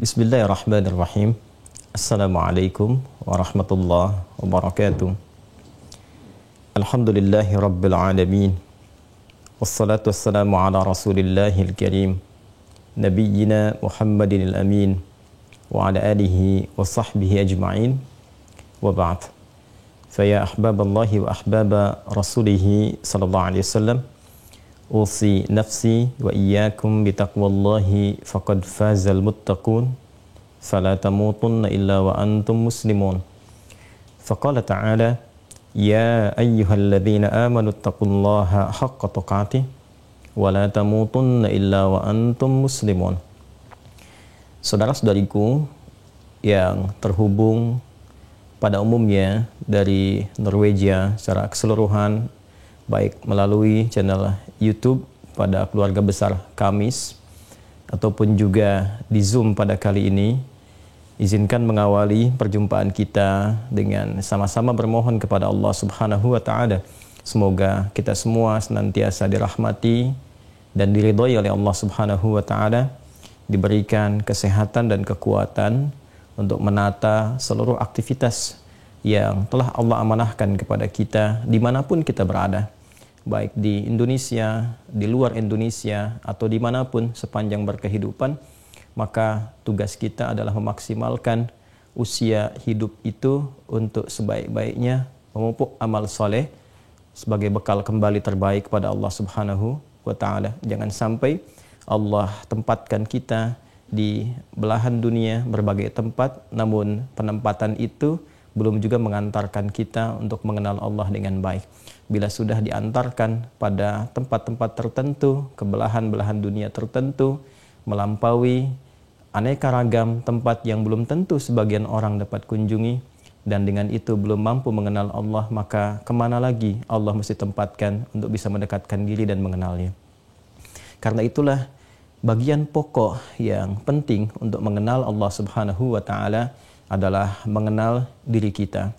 Bismillahirrahmanirrahim. Assalamualaikum warahmatullahi wabarakatuh. Alhamdulillahi rabbil alamin. Wassalatu wassalamu ala rasulillahil karim, nabiyyina Muhammadin al-amin, wa ala alihi wa sahbihi ajma'in, wa ba'd. Faya ahbaballahi wa ahbaba rasulihi sallallahu alaihi wasallam, usi nafsi wa iyyakum bitaqwallahi faqad fazal muttaqun fala tamutunna illa wa antum muslimun. Faqala ta'ala ya ayyuhalladzina amanu taqullaha haqqa tuqatih wa la tamutunna illa wa antum muslimun. Saudara-saudariku yang terhubung pada umumnya dari Norwegia secara keseluruhan, baik melalui channel YouTube pada keluarga besar Kamis ataupun juga di Zoom pada kali ini, izinkan mengawali perjumpaan kita dengan sama-sama bermohon kepada Allah Subhanahu wa taala. Semoga kita semua senantiasa dirahmati dan diridhoi oleh Allah Subhanahu wa taala, diberikan kesehatan dan kekuatan untuk menata seluruh aktivitas yang telah Allah amanahkan kepada kita dimanapun kita berada, baik di Indonesia, di luar Indonesia, atau dimanapun sepanjang berkehidupan. Maka tugas kita adalah memaksimalkan usia hidup itu untuk sebaik-baiknya memupuk amal soleh sebagai bekal kembali terbaik kepada Allah Subhanahu wa ta'ala. Jangan sampai Allah tempatkan kita di belahan dunia berbagai tempat, namun penempatan itu belum juga mengantarkan kita untuk mengenal Allah dengan baik. Bila sudah diantarkan pada tempat-tempat tertentu, ke belahan-belahan dunia tertentu, melampaui aneka ragam tempat yang belum tentu sebagian orang dapat kunjungi, dan dengan itu belum mampu mengenal Allah, maka kemana lagi Allah mesti tempatkan untuk bisa mendekatkan diri dan mengenalnya. Karena itulah bagian pokok yang penting untuk mengenal Allah Subhanahu wa ta'ala adalah mengenal diri kita,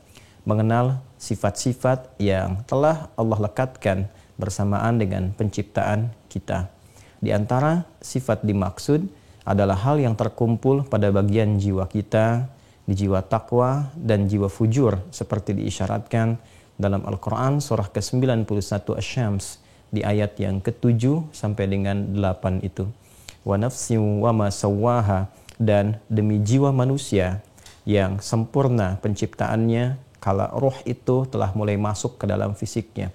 mengenal sifat-sifat yang telah Allah lekatkan bersamaan dengan penciptaan kita. Di antara sifat dimaksud adalah hal yang terkumpul pada bagian jiwa kita, di jiwa takwa dan jiwa fujur, seperti diisyaratkan dalam Al-Quran surah ke-91 Asy-Syams di ayat yang ke-7 sampai dengan 8 itu. Wa nafsin wa ma sawwaha, dan demi jiwa manusia yang sempurna penciptaannya kala roh itu telah mulai masuk ke dalam fisiknya.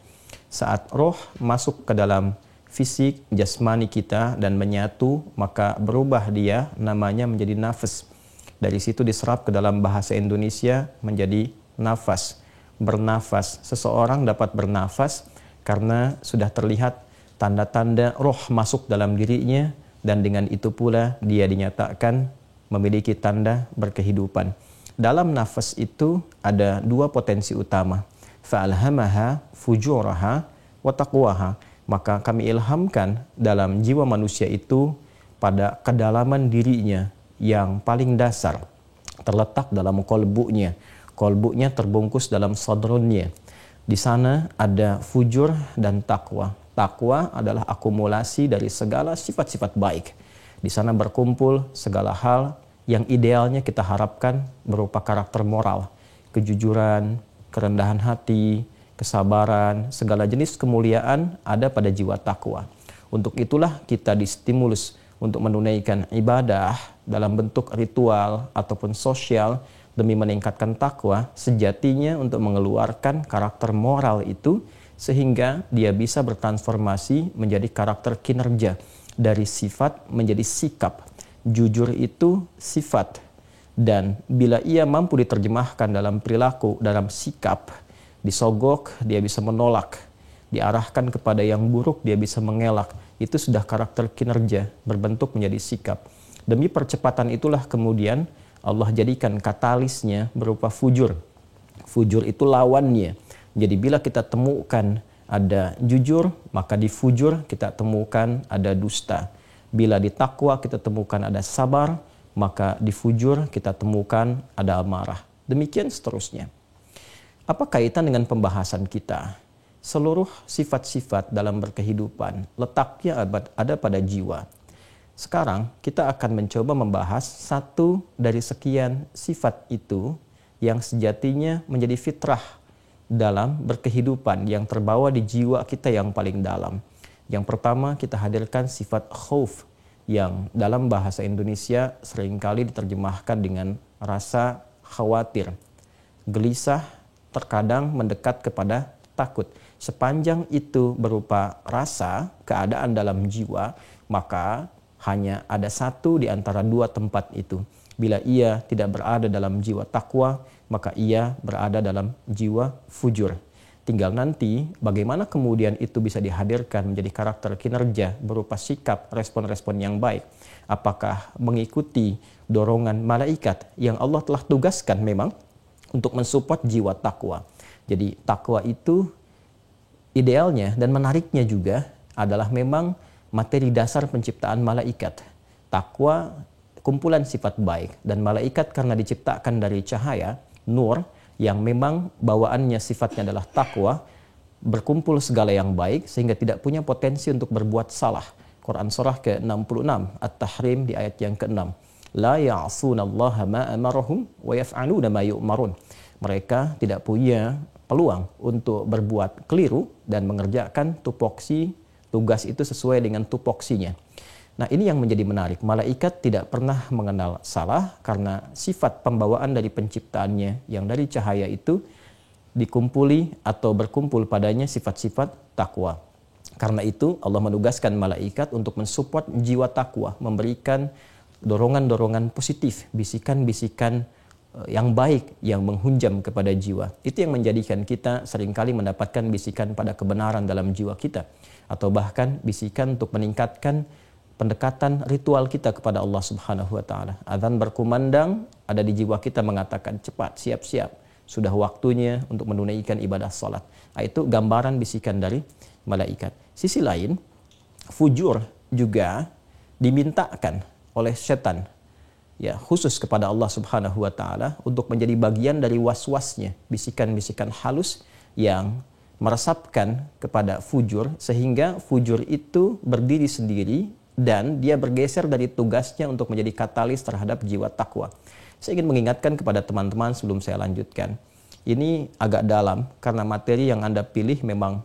Saat roh masuk ke dalam fisik jasmani kita dan menyatu, maka berubah dia namanya menjadi nafas. Dari situ diserap ke dalam bahasa Indonesia menjadi nafas, bernafas. Seseorang dapat bernafas karena sudah terlihat tanda-tanda roh masuk dalam dirinya, dan dengan itu pula dia dinyatakan memiliki tanda berkehidupan. Dalam nafas itu ada dua potensi utama, fa'alhamaha fujuraha wa taqwaha. Maka kami ilhamkan dalam jiwa manusia itu pada kedalaman dirinya yang paling dasar, terletak dalam kolbunya. Kolbunya terbungkus dalam sadrunnya. Di sana ada fujur dan takwa. Takwa adalah akumulasi dari segala sifat-sifat baik. Di sana berkumpul segala hal yang idealnya kita harapkan berupa karakter moral, kejujuran, kerendahan hati, kesabaran, segala jenis kemuliaan ada pada jiwa takwa. Untuk itulah kita distimulus untuk menunaikan ibadah dalam bentuk ritual ataupun sosial demi meningkatkan takwa, sejatinya untuk mengeluarkan karakter moral itu sehingga dia bisa bertransformasi menjadi karakter kinerja, dari sifat menjadi sikap. Jujur itu sifat, dan bila ia mampu diterjemahkan dalam perilaku, dalam sikap, disogok dia bisa menolak, diarahkan kepada yang buruk dia bisa mengelak. Itu sudah karakter kinerja berbentuk menjadi sikap. Demi percepatan itulah kemudian Allah jadikan katalisnya berupa fujur. Fujur itu lawannya. Jadi bila kita temukan ada jujur, maka di fujur kita temukan ada dusta. Bila di takwa kita temukan ada sabar, maka di fujur kita temukan ada amarah. Demikian seterusnya. Apa kaitan dengan pembahasan kita? Seluruh sifat-sifat dalam berkehidupan letaknya ada pada jiwa. Sekarang kita akan mencoba membahas satu dari sekian sifat itu yang sejatinya menjadi fitrah dalam berkehidupan yang terbawa di jiwa kita yang paling dalam. Yang pertama kita hadirkan sifat khauf yang dalam bahasa Indonesia seringkali diterjemahkan dengan rasa khawatir, gelisah, terkadang mendekat kepada takut. Sepanjang itu berupa rasa, keadaan dalam jiwa, maka hanya ada satu di antara dua tempat itu. Bila ia tidak berada dalam jiwa takwa, maka ia berada dalam jiwa fujur. Tinggal nanti bagaimana kemudian itu bisa dihadirkan menjadi karakter kinerja berupa sikap, respon-respon yang baik. Apakah mengikuti dorongan malaikat yang Allah telah tugaskan memang untuk mensupport jiwa takwa. Jadi takwa itu idealnya dan menariknya juga adalah memang materi dasar penciptaan malaikat. Takwa kumpulan sifat baik, dan malaikat karena diciptakan dari cahaya, nur, yang memang bawaannya sifatnya adalah takwa, berkumpul segala yang baik sehingga tidak punya potensi untuk berbuat salah. Quran surah ke-66 At-Tahrim di ayat yang ke-6. La ya'sunallaha ma amarahum wa yaf'aluna ma yu'marun. Mereka tidak punya peluang untuk berbuat keliru dan mengerjakan tupoksi tugas itu sesuai dengan tupoksinya. Nah, ini yang menjadi menarik. Malaikat tidak pernah mengenal salah karena sifat pembawaan dari penciptaannya yang dari cahaya itu dikumpuli atau berkumpul padanya sifat-sifat takwa. Karena itu Allah menugaskan malaikat untuk mensupport jiwa takwa, memberikan dorongan-dorongan positif, bisikan-bisikan yang baik yang menghunjam kepada jiwa. Itu yang menjadikan kita seringkali mendapatkan bisikan pada kebenaran dalam jiwa kita, atau bahkan bisikan untuk meningkatkan pendekatan ritual kita kepada Allah Subhanahu wa taala. Azan berkumandang, ada di jiwa kita mengatakan cepat, siap-siap, sudah waktunya untuk menunaikan ibadah salat. Itu gambaran bisikan dari malaikat. Sisi lain, fujur juga dimintakan oleh setan, ya, khusus kepada Allah Subhanahu wa taala untuk menjadi bagian dari was-wasnya, bisikan-bisikan halus yang meresapkan kepada fujur sehingga fujur itu berdiri sendiri dan dia bergeser dari tugasnya untuk menjadi katalis terhadap jiwa takwa. Saya ingin mengingatkan kepada teman-teman sebelum saya lanjutkan. Ini agak dalam karena materi yang Anda pilih memang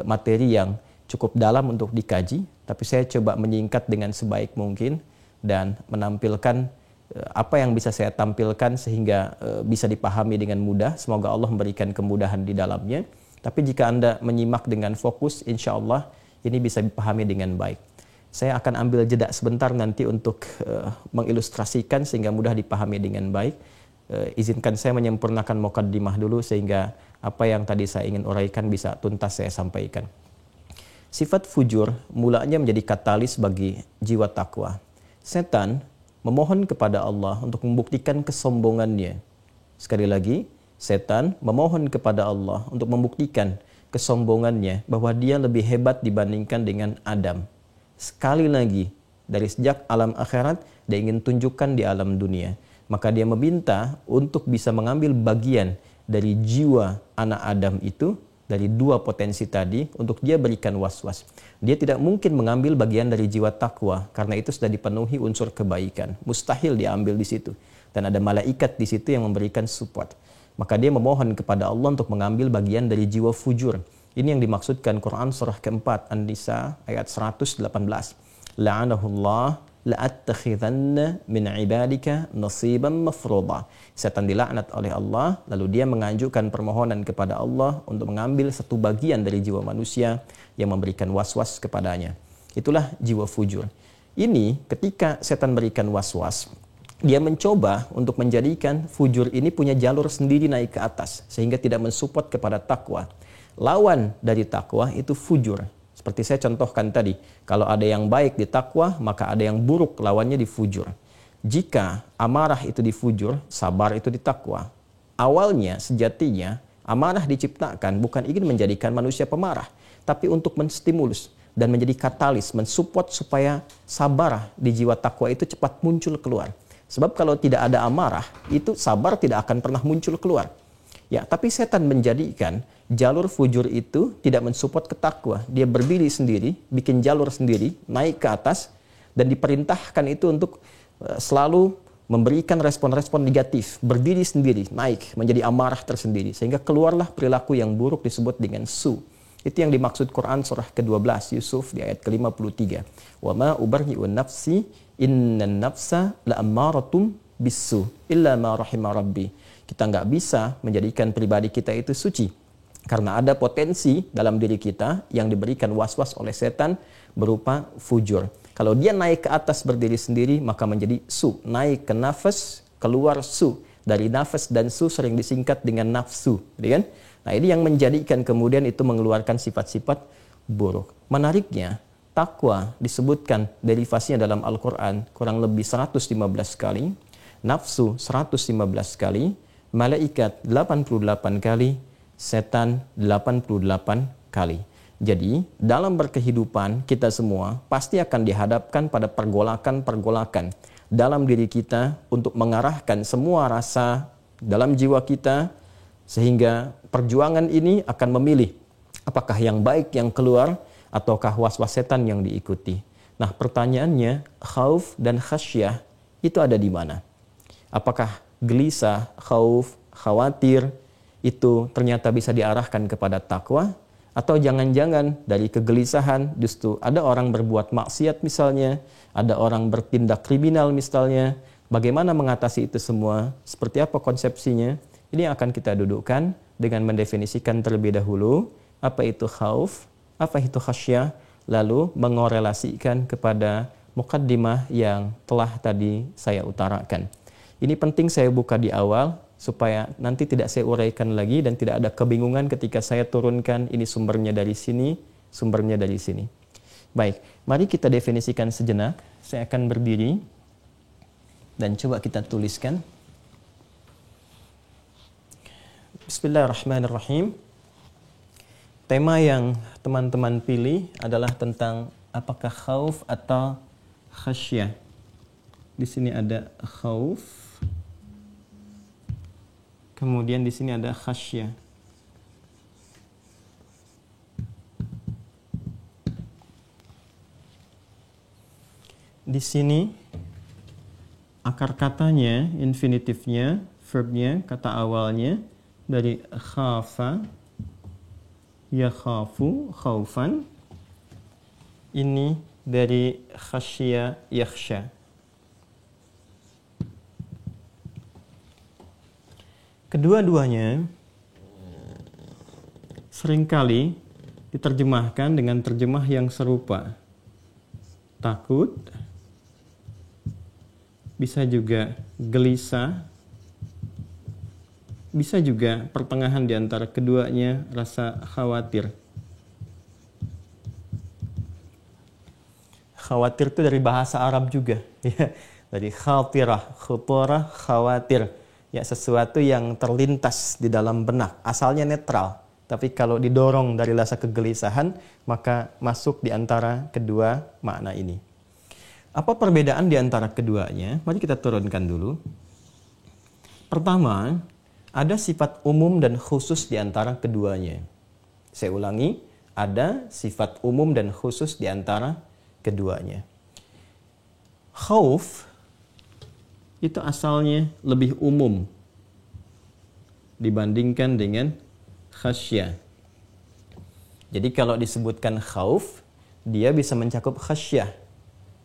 materi yang cukup dalam untuk dikaji, tapi saya coba menyingkat dengan sebaik mungkin dan menampilkan apa yang bisa saya tampilkan sehingga bisa dipahami dengan mudah. Semoga Allah memberikan kemudahan di dalamnya. Tapi jika Anda menyimak dengan fokus, insya Allah ini bisa dipahami dengan baik. Saya akan ambil jeda sebentar nanti untuk mengilustrasikan sehingga mudah dipahami dengan baik. Izinkan saya menyempurnakan mukaddimah dulu sehingga apa yang tadi saya ingin uraikan bisa tuntas saya sampaikan. Sifat fujur mulanya menjadi katalis bagi jiwa takwa. Setan memohon kepada Allah untuk membuktikan kesombongannya. Sekali lagi, setan memohon kepada Allah untuk membuktikan kesombongannya bahwa dia lebih hebat dibandingkan dengan Adam. Sekali lagi, dari sejak alam akhirat, dia ingin tunjukkan di alam dunia. Maka dia meminta untuk bisa mengambil bagian dari jiwa anak Adam itu, dari dua potensi tadi, untuk dia berikan was-was. Dia tidak mungkin mengambil bagian dari jiwa takwa, karena itu sudah dipenuhi unsur kebaikan. Mustahil diambil di situ. Dan ada malaikat di situ yang memberikan support. Maka dia memohon kepada Allah untuk mengambil bagian dari jiwa fujur. Ini yang dimaksudkan Quran surah keempat An-Nisa ayat 118. La'anahullah la'attakhidhanna min ibadika nasiban mafruḍa. Setan dilaknat oleh Allah, lalu dia mengajukan permohonan kepada Allah untuk mengambil satu bagian dari jiwa manusia yang memberikan was-was kepadanya. Itulah jiwa fujur. Ini ketika setan berikan was-was, dia mencoba untuk menjadikan fujur ini punya jalur sendiri naik ke atas sehingga tidak mensupport kepada takwa. Lawan dari takwa itu fujur. Seperti saya contohkan tadi, kalau ada yang baik di takwa, maka ada yang buruk lawannya di fujur. Jika amarah itu di fujur, sabar itu di takwa. Awalnya, sejatinya, amarah diciptakan bukan ingin menjadikan manusia pemarah, tapi untuk menstimulus dan menjadi katalis, mensupport supaya sabar di jiwa takwa itu cepat muncul keluar. Sebab kalau tidak ada amarah, itu sabar tidak akan pernah muncul keluar. Ya, tapi setan menjadikan jalur fujur itu tidak mensupport ke takwa. Dia berdiri sendiri, bikin jalur sendiri, naik ke atas, dan diperintahkan itu untuk selalu memberikan respon-respon negatif, berdiri sendiri, naik menjadi amarah tersendiri, sehingga keluarlah perilaku yang buruk disebut dengan su. Itu yang dimaksud Quran surah ke-12 Yusuf di ayat ke-53. Wa ma ubarri'un nafsi innan nafsa la'ammaratum bisu illa ma rahima rabbi. Kita nggak bisa menjadikan pribadi kita itu suci, karena ada potensi dalam diri kita yang diberikan was-was oleh setan berupa fujur. Kalau dia naik ke atas berdiri sendiri, maka menjadi su. Naik ke nafas, keluar su. Dari nafas dan su sering disingkat dengan nafsu. Kan? Nah, ini yang menjadikan kemudian itu mengeluarkan sifat-sifat buruk. Menariknya, takwa disebutkan derivasinya dalam Al-Quran kurang lebih 115 kali, nafsu 115 kali, malaikat 88 kali, setan 88 kali. Jadi, dalam berkehidupan kita semua pasti akan dihadapkan pada pergolakan-pergolakan dalam diri kita untuk mengarahkan semua rasa dalam jiwa kita, sehingga perjuangan ini akan memilih apakah yang baik yang keluar ataukah was-was setan yang diikuti. Nah, pertanyaannya, khauf dan khasyah itu ada di mana? Apakah gelisah, khauf, khawatir itu ternyata bisa diarahkan kepada takwa? Atau jangan-jangan dari kegelisahan justru ada orang berbuat maksiat misalnya, ada orang bertindak kriminal misalnya. Bagaimana mengatasi itu semua? Seperti apa konsepsinya? Ini akan kita dudukkan dengan mendefinisikan terlebih dahulu apa itu khauf, apa itu khasyah, lalu mengorelasikan kepada mukaddimah yang telah tadi saya utarakan. Ini penting saya buka di awal supaya nanti tidak saya uraikan lagi dan tidak ada kebingungan ketika saya turunkan ini sumbernya dari sini, sumbernya dari sini. Baik, mari kita definisikan sejenak. Saya akan berdiri dan coba kita tuliskan. Bismillahirrahmanirrahim. Tema yang teman-teman pilih adalah tentang apakah khauf atau khasyah. Di sini ada khauf. Kemudian di sini ada khasyah. Di sini akar katanya, infinitifnya, verbnya, kata awalnya dari khafa, yakhafu, khaufan. Ini dari khasya, yakhsha. Kedua-duanya seringkali diterjemahkan dengan terjemah yang serupa. Takut, bisa juga gelisah, bisa juga pertengahan di antara keduanya rasa khawatir. Khawatir itu dari bahasa Arab juga, ya. Dari khatirah, khuturah, khawatir. Ya, sesuatu yang terlintas di dalam benak, asalnya netral, tapi kalau didorong dari rasa kegelisahan, maka masuk di antara kedua makna ini. Apa perbedaan di antara keduanya? Mari kita turunkan dulu. Pertama, ada sifat umum dan khusus di antara keduanya. Saya ulangi, ada sifat umum dan khusus di antara keduanya. Khauf itu asalnya lebih umum dibandingkan dengan khasyah. Jadi kalau disebutkan khauf, dia bisa mencakup khasyah,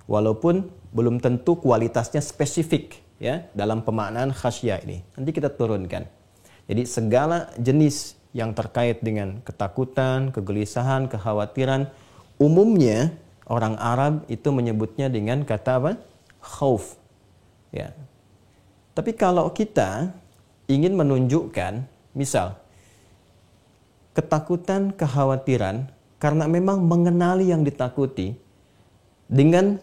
walaupun belum tentu kualitasnya spesifik, ya, dalam pemaknaan khasyah ini. Nanti kita turunkan. Jadi segala jenis yang terkait dengan ketakutan, kegelisahan, kekhawatiran, umumnya orang Arab itu menyebutnya dengan kata apa? Khauf. Ya. Tapi kalau kita ingin menunjukkan, misal, ketakutan, kekhawatiran, karena memang mengenali yang ditakuti, dengan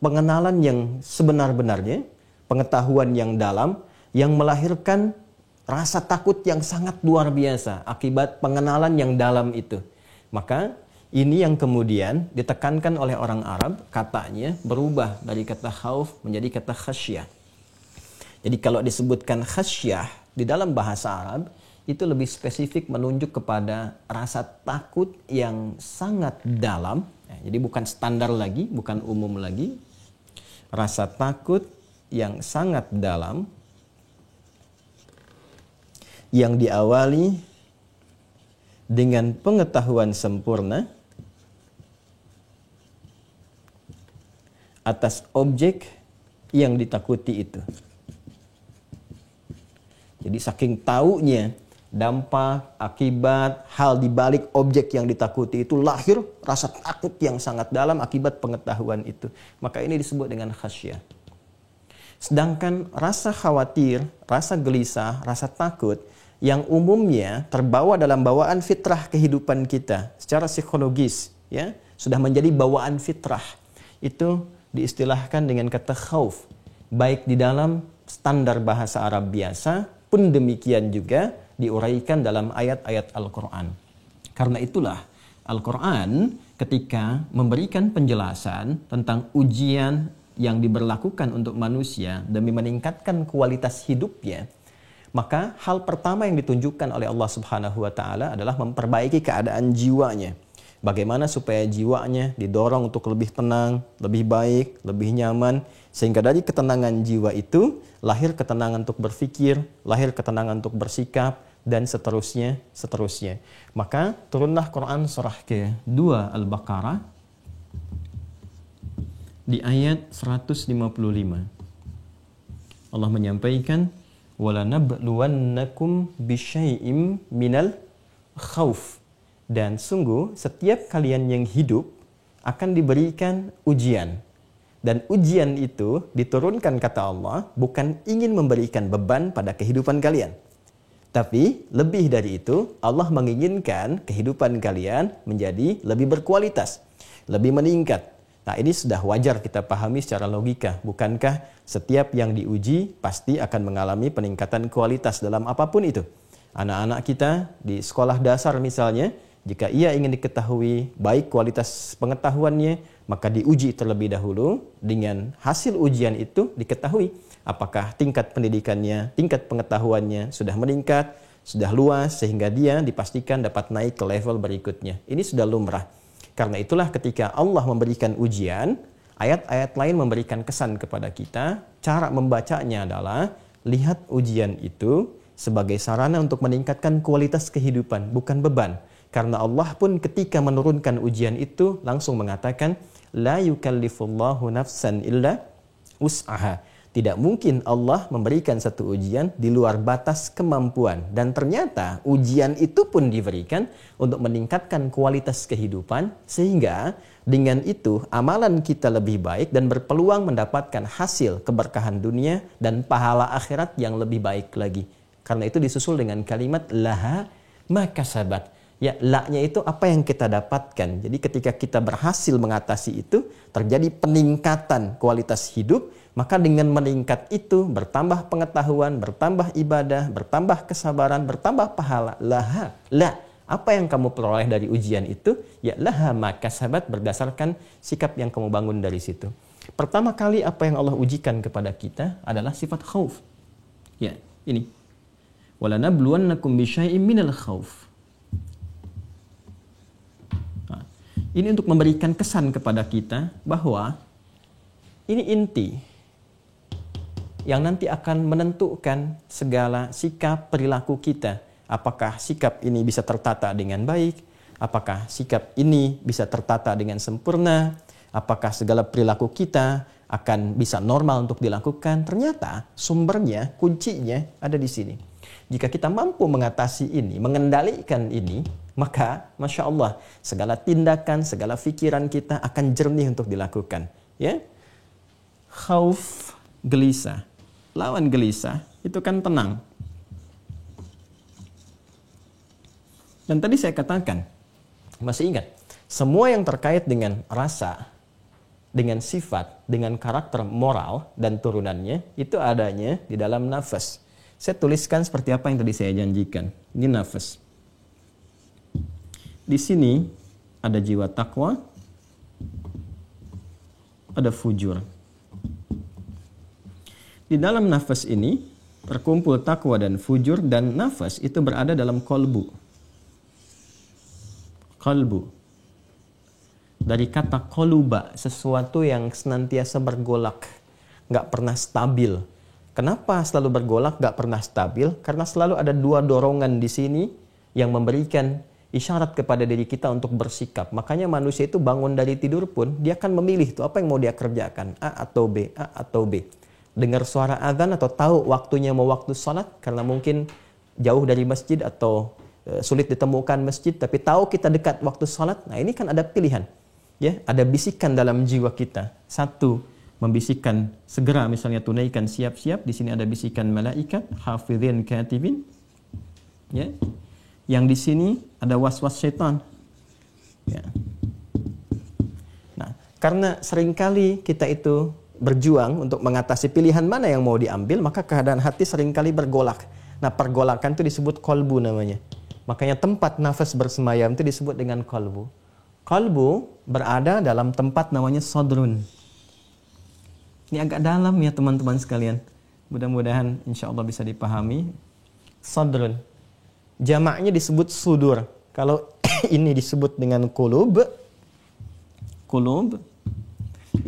pengenalan yang sebenar-benarnya, pengetahuan yang dalam, yang melahirkan rasa takut yang sangat luar biasa, akibat pengenalan yang dalam itu. Maka, ini yang kemudian ditekankan oleh orang Arab, katanya berubah dari kata khauf menjadi kata khasyah. Jadi kalau disebutkan khasyah di dalam bahasa Arab, itu lebih spesifik menunjuk kepada rasa takut yang sangat dalam, Nah, jadi bukan standar lagi, bukan umum lagi. Rasa takut yang sangat dalam, yang diawali dengan pengetahuan sempurna atas objek yang ditakuti itu. Jadi saking taunya dampak, akibat, hal di balik objek yang ditakuti itu lahir rasa takut yang sangat dalam akibat pengetahuan itu. Maka ini disebut dengan khasyah. Sedangkan rasa khawatir, rasa gelisah, rasa takut yang umumnya terbawa dalam bawaan fitrah kehidupan kita secara psikologis, ya, sudah menjadi bawaan fitrah. Itu diistilahkan dengan kata khauf, baik di dalam standar bahasa Arab biasa pun demikian juga diuraikan dalam ayat-ayat Al-Quran. Karena itulah Al-Quran ketika memberikan penjelasan tentang ujian yang diberlakukan untuk manusia demi meningkatkan kualitas hidupnya, maka hal pertama yang ditunjukkan oleh Allah Subhanahu wa taala adalah memperbaiki keadaan jiwanya. Bagaimana supaya jiwanya didorong untuk lebih tenang, lebih baik, lebih nyaman, sehingga dari ketenangan jiwa itu lahir ketenangan untuk berpikir, lahir ketenangan untuk bersikap, dan seterusnya. Maka turunlah Quran surah ke-2 Al-Baqarah di ayat 155. Allah menyampaikan, وَلَنَبْلُوَنَّكُمْ بِشَيْءٍ مِنَ الْخَوْفِ. Dan sungguh setiap kalian yang hidup akan diberikan ujian. Dan ujian itu diturunkan kata Allah bukan ingin memberikan beban pada kehidupan kalian. Tapi lebih dari itu Allah menginginkan kehidupan kalian menjadi lebih berkualitas, lebih meningkat. Nah, ini sudah wajar kita pahami secara logika. Bukankah setiap yang diuji pasti akan mengalami peningkatan kualitas dalam apapun itu? Anak-anak kita di sekolah dasar misalnya, jika ia ingin diketahui baik kualitas pengetahuannya, maka diuji terlebih dahulu. Dengan hasil ujian itu diketahui apakah tingkat pendidikannya, tingkat pengetahuannya sudah meningkat, sudah luas, sehingga dia dipastikan dapat naik ke level berikutnya. Ini sudah lumrah. Karena itulah ketika Allah memberikan ujian, ayat-ayat lain memberikan kesan kepada kita. Cara membacanya adalah lihat ujian itu sebagai sarana untuk meningkatkan kualitas kehidupan, bukan beban. Karena Allah pun ketika menurunkan ujian itu langsung mengatakan, la yukallifullahu nafsan illa wus'aha. Tidak mungkin Allah memberikan satu ujian di luar batas kemampuan. Dan ternyata ujian itu pun diberikan untuk meningkatkan kualitas kehidupan, sehingga dengan itu amalan kita lebih baik dan berpeluang mendapatkan hasil keberkahan dunia dan pahala akhirat yang lebih baik lagi. Karena itu disusul dengan kalimat laha makasabat. Ya, la-nya itu apa yang kita dapatkan. Jadi ketika kita berhasil mengatasi itu, terjadi peningkatan kualitas hidup, maka dengan meningkat itu bertambah pengetahuan, bertambah ibadah, bertambah kesabaran, bertambah pahala. Laha, la. Apa yang kamu peroleh dari ujian itu? Ya, laha makasabat, berdasarkan sikap yang kamu bangun dari situ. Pertama kali apa yang Allah ujikan kepada kita adalah sifat khauf. Ya, ini. وَلَنَبْلُوَنَّكُمْ بِشَيْءٍ مِنَ الْخَوْفِ. Ini untuk memberikan kesan kepada kita bahwa ini inti yang nanti akan menentukan segala sikap perilaku kita. Apakah sikap ini bisa tertata dengan baik? Apakah sikap ini bisa tertata dengan sempurna? Apakah segala perilaku kita akan bisa normal untuk dilakukan? Ternyata sumbernya, kuncinya ada di sini. Jika kita mampu mengatasi ini, mengendalikan ini, maka Masya Allah, segala tindakan, segala pikiran kita akan jernih untuk dilakukan. Ya, khauf, gelisah. Lawan gelisah, itu kan tenang. Dan tadi saya katakan, masih ingat, semua yang terkait dengan rasa, dengan sifat, dengan karakter moral dan turunannya, itu adanya di dalam nafas. Saya tuliskan seperti apa yang tadi saya janjikan. Ini nafas. Di sini ada jiwa takwa, ada fujur. Di dalam nafas ini terkumpul takwa dan fujur, dan nafas itu berada dalam kolbu. Kalbu. Dari kata qoluba, sesuatu yang senantiasa bergolak, nggak pernah stabil. Kenapa selalu bergolak, nggak pernah stabil? Karena selalu ada dua dorongan di sini yang memberikan isyarat kepada diri kita untuk bersikap. Makanya manusia itu bangun dari tidur pun, dia akan memilih tuh apa yang mau dia kerjakan, A atau B, A atau B. Dengar suara azan atau tahu waktunya mau waktu salat, karena mungkin jauh dari masjid atau sulit ditemukan masjid, tapi tahu kita dekat waktu salat. Nah ini kan ada pilihan. Ya, ada bisikan dalam jiwa kita. Satu, membisikkan segera misalnya tunaikan siap-siap. Di sini ada bisikan malaikat, hafizin katibin. Ya. Yang di sini ada was-was syaitan. Ya. Nah, karena seringkali kita itu berjuang untuk mengatasi pilihan mana yang mau diambil, maka keadaan hati seringkali bergolak. Nah, pergolakan itu disebut kolbu namanya. Makanya tempat nafas bersemayam itu disebut dengan kolbu. Kolbu berada dalam tempat namanya sodrun. Ini agak dalam ya teman-teman sekalian. Mudah-mudahan insya Allah bisa dipahami. Sodrun. Jamaknya disebut sudur. Kalau ini disebut dengan kulub. Kulub.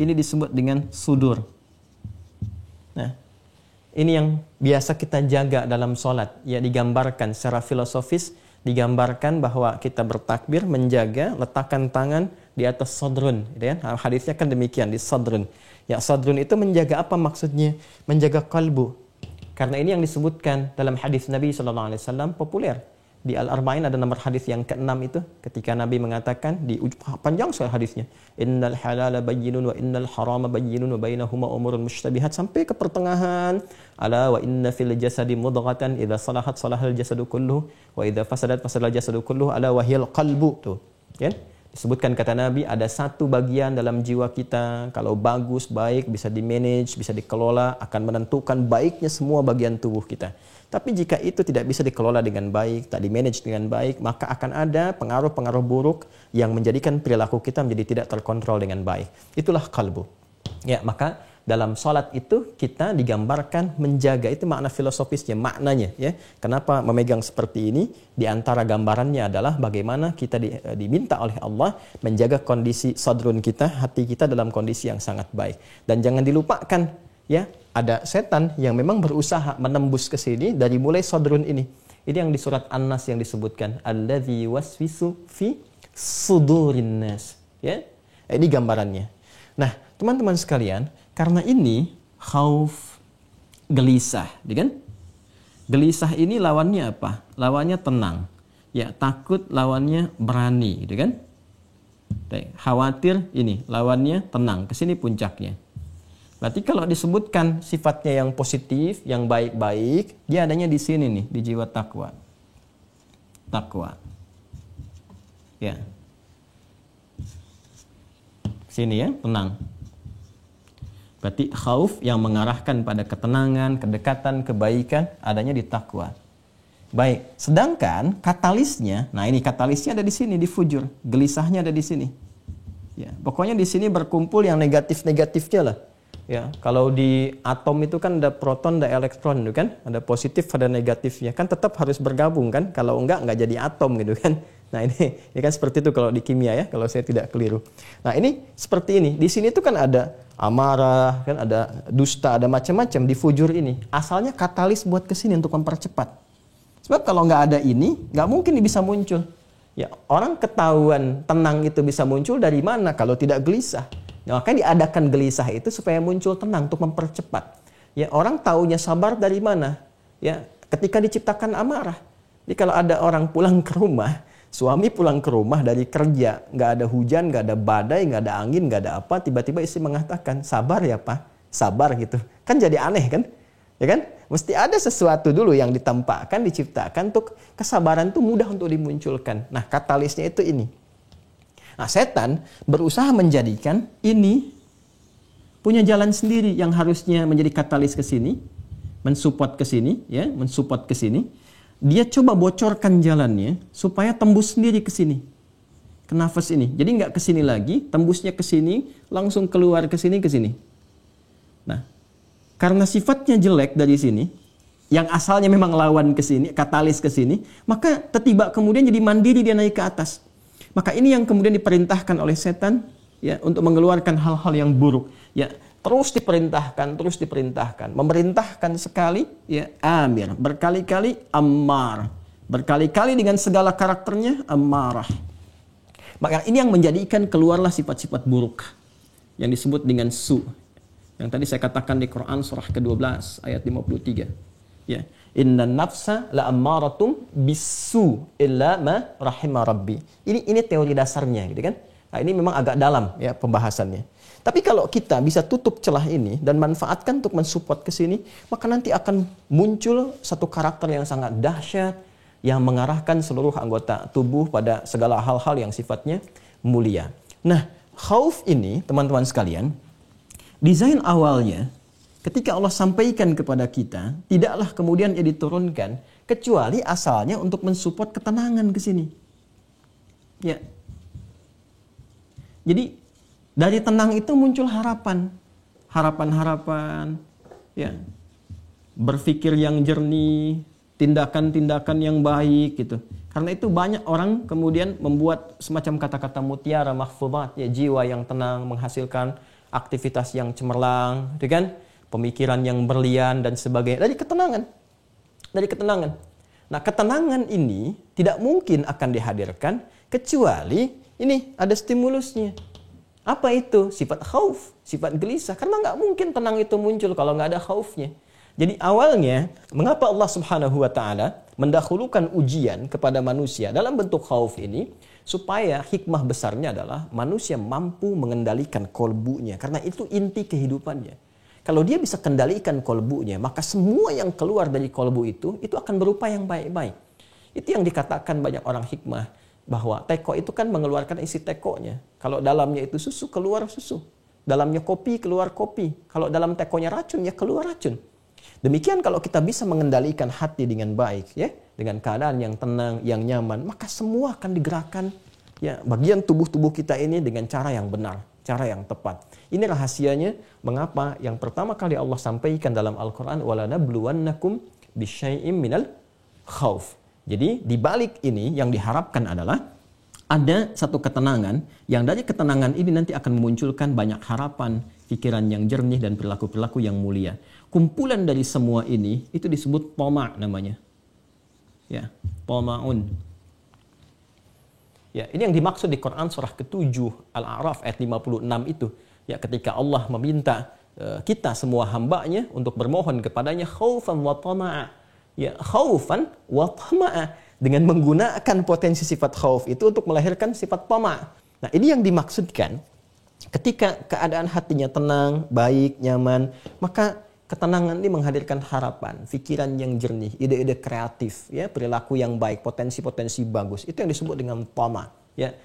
Ini disebut dengan sudur. Nah, ini yang biasa kita jaga dalam sholat. Ya, digambarkan secara filosofis. Digambarkan bahwa kita bertakbir, menjaga, letakkan tangan di atas sodrun. Ya, hadisnya kan demikian, di sodrun. Ya, sodrun itu menjaga apa maksudnya? Menjaga kalbu. Karena ini yang disebutkan dalam hadis Nabi SAW populer. Di Al-Arba'in ada nomor hadis yang ke-6 itu. Ketika Nabi mengatakan, di panjang sekali hadisnya. Innal halala bayyinun wa innal harama bayyinun wa bainahuma umurun mushtabihat. Sampai ke pertengahan. Ala wa inna fil jasadi mudghatan idza salahat salahal jasadu kulluh wa idza fasadat fasadal jasadu kulluh ala wahiyal qalbu. Tuh. Ya? Disebutkan kata Nabi, ada satu bagian dalam jiwa kita, kalau bagus, baik, bisa di-manage, bisa dikelola, akan menentukan baiknya semua bagian tubuh kita. Tapi jika itu tidak bisa dikelola dengan baik, tak di-manage dengan baik, maka akan ada pengaruh-pengaruh buruk yang menjadikan perilaku kita menjadi tidak terkontrol dengan baik. Itulah kalbu. Ya, maka dalam sholat itu kita digambarkan menjaga, itu makna filosofisnya, maknanya. Ya. Kenapa memegang seperti ini? Di antara gambarannya adalah bagaimana kita diminta oleh Allah menjaga kondisi sadrun kita, hati kita dalam kondisi yang sangat baik. Dan jangan dilupakan, ya, ada setan yang memang berusaha menembus ke sini dari mulai sadrun ini. Ini yang di surat An-Nas yang disebutkan, alladzi waswisu fi sudurin nas. Ya. Ini gambarannya. Nah, teman-teman sekalian, karena ini khauf, gelisah, kan? Gelisah ini lawannya apa? Lawannya tenang. Ya, takut lawannya berani, gitu kan? Khawatir ini lawannya tenang. Kesini puncaknya. Berarti kalau disebutkan sifatnya yang positif, yang baik-baik, dia adanya di sini nih, di jiwa takwa. Takwa. Ya. Sini ya, tenang. Berarti khauf yang mengarahkan pada ketenangan, kedekatan, kebaikan adanya di takwa. Baik, sedangkan katalisnya, nah ini katalisnya ada di sini, di fujur. Gelisahnya ada di sini. Ya, pokoknya di sini berkumpul yang negatif-negatifnya lah. Ya, kalau di atom itu kan ada proton, ada elektron, gitu kan? Ada positif, ada negatifnya. Kan tetap harus bergabung kan? Kalau enggak jadi atom gitu kan? Nah ini kan seperti itu kalau di kimia ya, kalau saya tidak keliru. Nah ini seperti ini. Di sini tuh kan ada amarah, kan ada dusta, ada macam-macam di fujur ini. Asalnya katalis buat kesini untuk mempercepat. Sebab kalau nggak ada ini, nggak mungkin ini bisa muncul. Ya, orang ketahuan tenang itu bisa muncul dari mana kalau tidak gelisah? Nah, makanya diadakan gelisah itu supaya muncul tenang untuk mempercepat. Ya, orang taunya sabar dari mana? Ya, ketika diciptakan amarah. Jadi kalau ada orang pulang ke rumah, suami pulang ke rumah dari kerja, nggak ada hujan, nggak ada badai, nggak ada angin, nggak ada apa, tiba-tiba istri mengatakan, sabar ya Pak, sabar gitu. Kan jadi aneh kan? Ya kan? Mesti ada sesuatu dulu yang ditampakkan, diciptakan untuk kesabaran itu mudah untuk dimunculkan. Nah, katalisnya itu ini. Nah, setan berusaha menjadikan ini punya jalan sendiri yang harusnya menjadi katalis ke sini, mensupport ke sini, ya, mensupport ke sini. Dia coba bocorkan jalannya supaya tembus sendiri ke sini. Ke nafas ini. Jadi nggak ke sini lagi, tembusnya ke sini, langsung keluar ke sini, ke sini. Nah, karena sifatnya jelek dari sini, yang asalnya memang lawan ke sini, katalis ke sini, maka tiba kemudian jadi mandiri dia naik ke atas. Maka ini yang kemudian diperintahkan oleh setan ya untuk mengeluarkan hal-hal yang buruk. Ya, terus diperintahkan, memerintahkan sekali ya amir, berkali-kali ammar, berkali-kali dengan segala karakternya ammarah. Maka ini yang menjadikan keluarlah sifat-sifat buruk yang disebut dengan su. Yang tadi saya katakan di Quran surah ke-12 ayat 53. Ya, inna nafsa la ammaratum bisu illa ma rahima rabbi. Ini teori dasarnya gitu kan. Nah, ini memang agak dalam ya pembahasannya. Tapi kalau kita bisa tutup celah ini dan manfaatkan untuk mensupport ke sini, maka nanti akan muncul satu karakter yang sangat dahsyat yang mengarahkan seluruh anggota tubuh pada segala hal-hal yang sifatnya mulia. Nah, khauf ini, teman-teman sekalian, desain awalnya ketika Allah sampaikan kepada kita, tidaklah kemudian ia diturunkan kecuali asalnya untuk mensupport ketenangan ke sini. Ya. Jadi dari tenang itu muncul harapan, ya, berpikir yang jernih, tindakan-tindakan yang baik gitu. Karena itu banyak orang kemudian membuat semacam kata-kata mutiara mahfuzat, ya, jiwa yang tenang menghasilkan aktivitas yang cemerlang, gitu kan? Pemikiran yang berlian dan sebagainya dari ketenangan. Nah, ketenangan ini tidak mungkin akan dihadirkan kecuali ini ada stimulusnya. Apa itu? Sifat khauf, sifat gelisah. Karena nggak mungkin tenang itu muncul kalau nggak ada khaufnya. Jadi awalnya, mengapa Allah Subhanahu wa Ta'ala mendahulukan ujian kepada manusia dalam bentuk khauf ini? Supaya hikmah besarnya adalah manusia mampu mengendalikan kolbunya. Karena itu inti kehidupannya. Kalau dia bisa kendalikan kolbunya, maka semua yang keluar dari kolbu itu akan berupa yang baik-baik. Itu yang dikatakan banyak orang hikmah, bahwa teko itu kan mengeluarkan isi tekonya. Kalau dalamnya itu susu, keluar susu. Dalamnya kopi, keluar kopi. Kalau dalam tekonya racun, ya keluar racun. Demikian kalau kita bisa mengendalikan hati dengan baik, ya, dengan keadaan yang tenang, yang nyaman, maka semua akan digerakkan, ya, bagian tubuh-tubuh kita ini dengan cara yang benar, cara yang tepat. Ini rahasianya mengapa yang pertama kali Allah sampaikan dalam Al-Quran, وَلَنَبْلُوَنَّكُمْ بِشَيْءٍ مِنَ الْخَوْفِ. Jadi di balik ini yang diharapkan adalah ada satu ketenangan yang dari ketenangan ini nanti akan memunculkan banyak harapan, pikiran yang jernih dan perilaku-perilaku yang mulia. Kumpulan dari semua ini itu disebut tama' namanya. Ya, tama'un. Ya, ini yang dimaksud di Quran surah ke-7 Al-A'raf ayat 56 itu. Ya, ketika Allah meminta kita semua hambanya untuk bermohon kepadanya khaufan wa tama'a. Ya, khaufan wa tama'a, dengan menggunakan potensi sifat khauf itu untuk melahirkan sifat tama'. Nah, ini yang dimaksudkan ketika keadaan hatinya tenang, baik, nyaman, maka ketenangan ini menghadirkan harapan, pikiran yang jernih, ide-ide kreatif, ya, perilaku yang baik, potensi-potensi bagus. Itu yang disebut dengan tama', ya.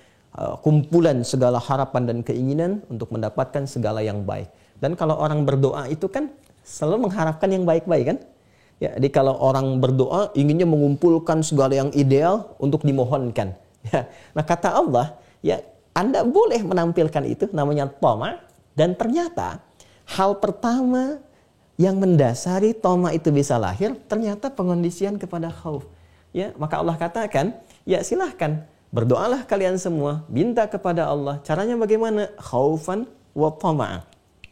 Kumpulan segala harapan dan keinginan untuk mendapatkan segala yang baik. Dan kalau orang berdoa itu kan selalu mengharapkan yang baik-baik kan? Ya, jadi kalau orang berdoa inginnya mengumpulkan segala yang ideal untuk dimohonkan. Ya. Nah, kata Allah, ya, Anda boleh menampilkan itu, namanya tama', dan ternyata hal pertama yang mendasari tama' itu bisa lahir ternyata pengondisian kepada khauf. Ya, maka Allah katakan, ya silahkan berdoalah kalian semua, minta kepada Allah. Caranya bagaimana? Khaufan wa tama'a.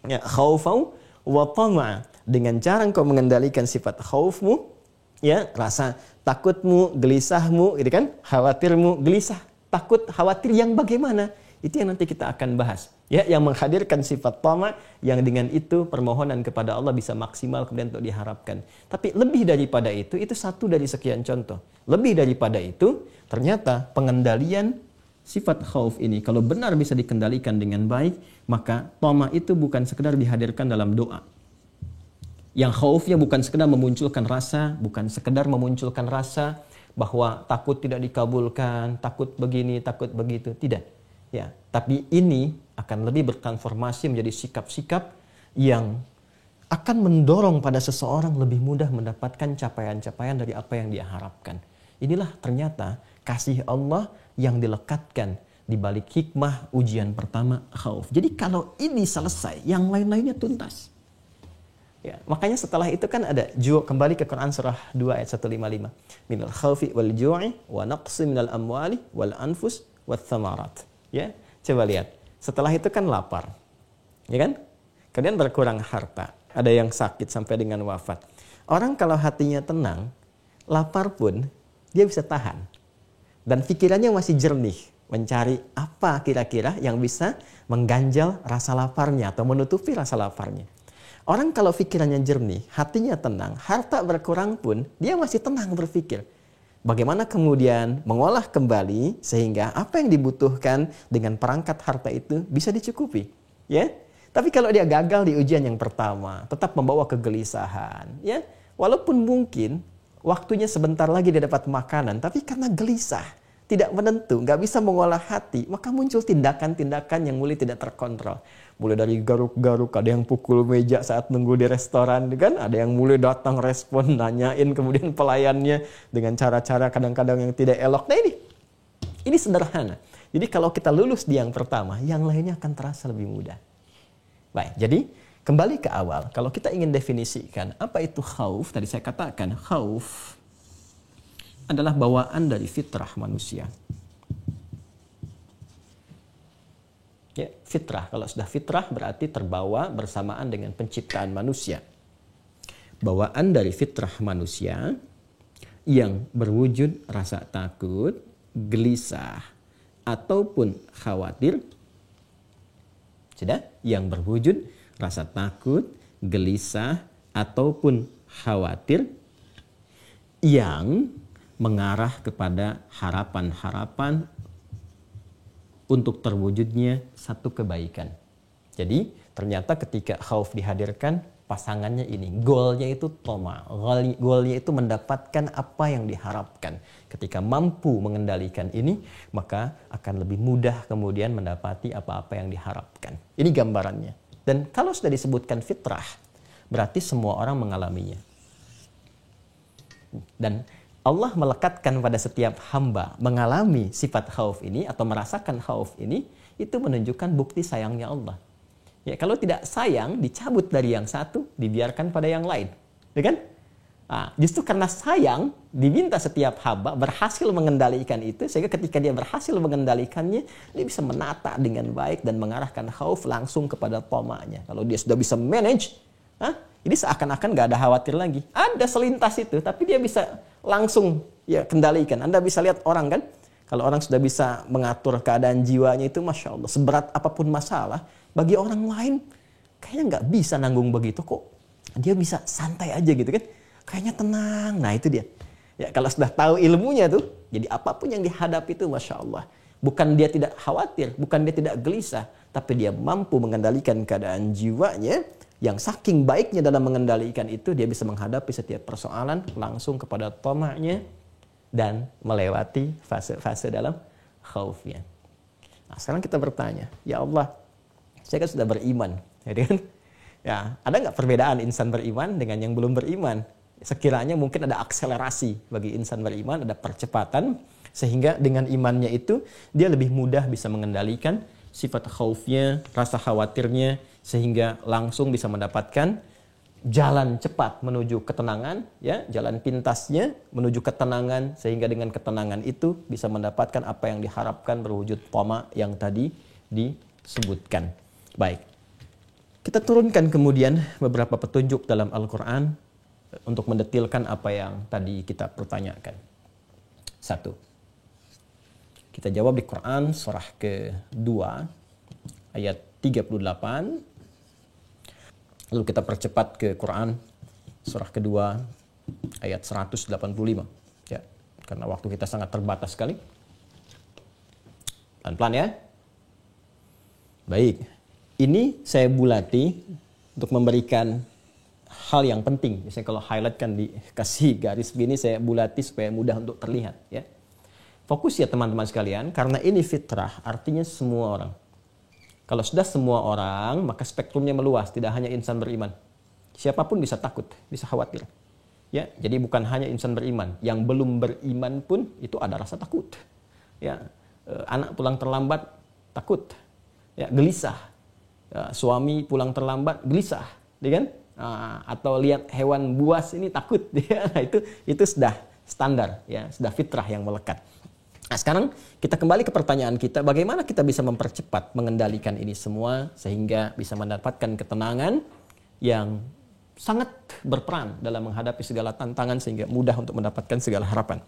Ya, khaufan wa tama'a. Dengan cara engkau mengendalikan sifat khaufmu, ya, rasa takutmu, gelisahmu, gitu kan? Khawatirmu, gelisah, takut, khawatir yang bagaimana? Itu yang nanti kita akan bahas. Ya, yang menghadirkan sifat tama' yang dengan itu permohonan kepada Allah bisa maksimal kemudian untuk diharapkan. Tapi lebih daripada itu satu dari sekian contoh. Lebih daripada itu, ternyata pengendalian sifat khauf ini kalau benar bisa dikendalikan dengan baik, maka tama' itu bukan sekedar dihadirkan dalam doa. Yang khaufnya bukan sekedar memunculkan rasa, bukan sekedar memunculkan rasa bahwa takut tidak dikabulkan, takut begini, takut begitu, tidak. Ya, tapi ini akan lebih bertransformasi menjadi sikap-sikap yang akan mendorong pada seseorang lebih mudah mendapatkan capaian-capaian dari apa yang dia harapkan. Inilah ternyata kasih Allah yang dilekatkan di balik hikmah ujian pertama khauf. Jadi kalau ini selesai, yang lain-lainnya tuntas. Ya, makanya setelah itu kan ada kembali ke Quran surah 2 ayat 155. Minal khaufi wal ju'i wa naqsi minal amwali wal anfus wathamarat. Ya, coba lihat. Setelah itu kan lapar. Ya kan? Kemudian berkurang harta. Ada yang sakit sampai dengan wafat. Orang kalau hatinya tenang, lapar pun dia bisa tahan. Dan pikirannya masih jernih. Mencari apa kira-kira yang bisa mengganjal rasa laparnya atau menutupi rasa laparnya. Orang kalau pikirannya jernih, hatinya tenang, harta berkurang pun dia masih tenang berpikir. Bagaimana kemudian mengolah kembali sehingga apa yang dibutuhkan dengan perangkat harta itu bisa dicukupi. Ya, tapi kalau dia gagal di ujian yang pertama, tetap membawa kegelisahan. Ya, walaupun mungkin waktunya sebentar lagi dia dapat makanan, tapi karena gelisah, tidak menentu, nggak bisa mengolah hati, maka muncul tindakan-tindakan yang mulai tidak terkontrol. Mulai dari garuk-garuk, ada yang pukul meja saat nunggu di restoran, kan? Ada yang mulai datang respon, nanyain kemudian pelayannya dengan cara-cara kadang-kadang yang tidak elok. Nah ini sederhana. Jadi kalau kita lulus di yang pertama, yang lainnya akan terasa lebih mudah. Baik, jadi kembali ke awal. Kalau kita ingin definisikan apa itu khauf, tadi saya katakan khauf adalah bawaan dari fitrah manusia. Ya, fitrah. Kalau sudah fitrah berarti terbawa bersamaan dengan penciptaan manusia. Bawaan dari fitrah manusia yang berwujud rasa takut, gelisah, ataupun khawatir. Sudah? Yang berwujud rasa takut, gelisah, ataupun khawatir yang mengarah kepada harapan-harapan untuk terwujudnya satu kebaikan. Jadi ternyata ketika khauf dihadirkan, pasangannya ini, goalnya itu toma, goalnya itu mendapatkan apa yang diharapkan. Ketika mampu mengendalikan ini, maka akan lebih mudah kemudian mendapati apa-apa yang diharapkan. Ini gambarannya. Dan kalau sudah disebutkan fitrah, berarti semua orang mengalaminya. Dan Allah melekatkan pada setiap hamba mengalami sifat khauf ini atau merasakan khauf ini, itu menunjukkan bukti sayangnya Allah. Ya, kalau tidak sayang, dicabut dari yang satu, dibiarkan pada yang lain. Ya kan? Nah, justru karena sayang, diminta setiap hamba berhasil mengendalikan itu, sehingga ketika dia berhasil mengendalikannya, dia bisa menata dengan baik dan mengarahkan khauf langsung kepada tomanya. Kalau dia sudah bisa manage, ini seakan-akan gak ada khawatir lagi. Ada selintas itu, tapi dia bisa langsung ya kendalikan. Anda bisa lihat orang kan, kalau orang sudah bisa mengatur keadaan jiwanya itu, Masya Allah, seberat apapun masalah, bagi orang lain kayaknya nggak bisa nanggung begitu kok. Dia bisa santai aja gitu kan, kayaknya tenang. Nah itu dia. Ya kalau sudah tahu ilmunya tuh, jadi apapun yang dihadapi itu, Masya Allah, bukan dia tidak khawatir, bukan dia tidak gelisah, tapi dia mampu mengendalikan keadaan jiwanya. Yang saking baiknya dalam mengendalikan itu, dia bisa menghadapi setiap persoalan langsung kepada tomanya dan melewati fase-fase dalam khaufnya. Nah, sekarang kita bertanya, ya Allah, saya kan sudah beriman, ya kan? Ya, ada nggak perbedaan insan beriman dengan yang belum beriman? Sekiranya mungkin ada akselerasi bagi insan beriman, ada percepatan, sehingga dengan imannya itu dia lebih mudah bisa mengendalikan sifat khaufnya, rasa khawatirnya, sehingga langsung bisa mendapatkan jalan cepat menuju ketenangan, ya, jalan pintasnya menuju ketenangan, sehingga dengan ketenangan itu bisa mendapatkan apa yang diharapkan berwujud toma yang tadi disebutkan. Baik, kita turunkan kemudian beberapa petunjuk dalam Al-Quran untuk mendetilkan apa yang tadi kita pertanyakan. 1. Kita jawab di Quran surah ke-2 ayat 38. Lalu kita percepat ke Quran surah kedua ayat 185. Ya, karena waktu kita sangat terbatas sekali. Pelan-pelan ya. Baik. Ini saya bulati untuk memberikan hal yang penting. Misalnya kalau highlight kan dikasih garis begini, saya bulati supaya mudah untuk terlihat ya. Fokus ya teman-teman sekalian, karena ini fitrah, artinya semua orang. Kalau sudah semua orang, maka spektrumnya meluas, tidak hanya insan beriman. Siapapun bisa takut, bisa khawatir. Ya, jadi bukan hanya insan beriman, yang belum beriman pun itu ada rasa takut. Ya, anak pulang terlambat, takut. Ya, gelisah. Ya, suami pulang terlambat, gelisah, ya kan? Atau lihat hewan buas ini takut. Ya, itu sudah standar, ya, sudah fitrah yang melekat. Nah, sekarang kita kembali ke pertanyaan kita, bagaimana kita bisa mempercepat mengendalikan ini semua sehingga bisa mendapatkan ketenangan yang sangat berperan dalam menghadapi segala tantangan sehingga mudah untuk mendapatkan segala harapan.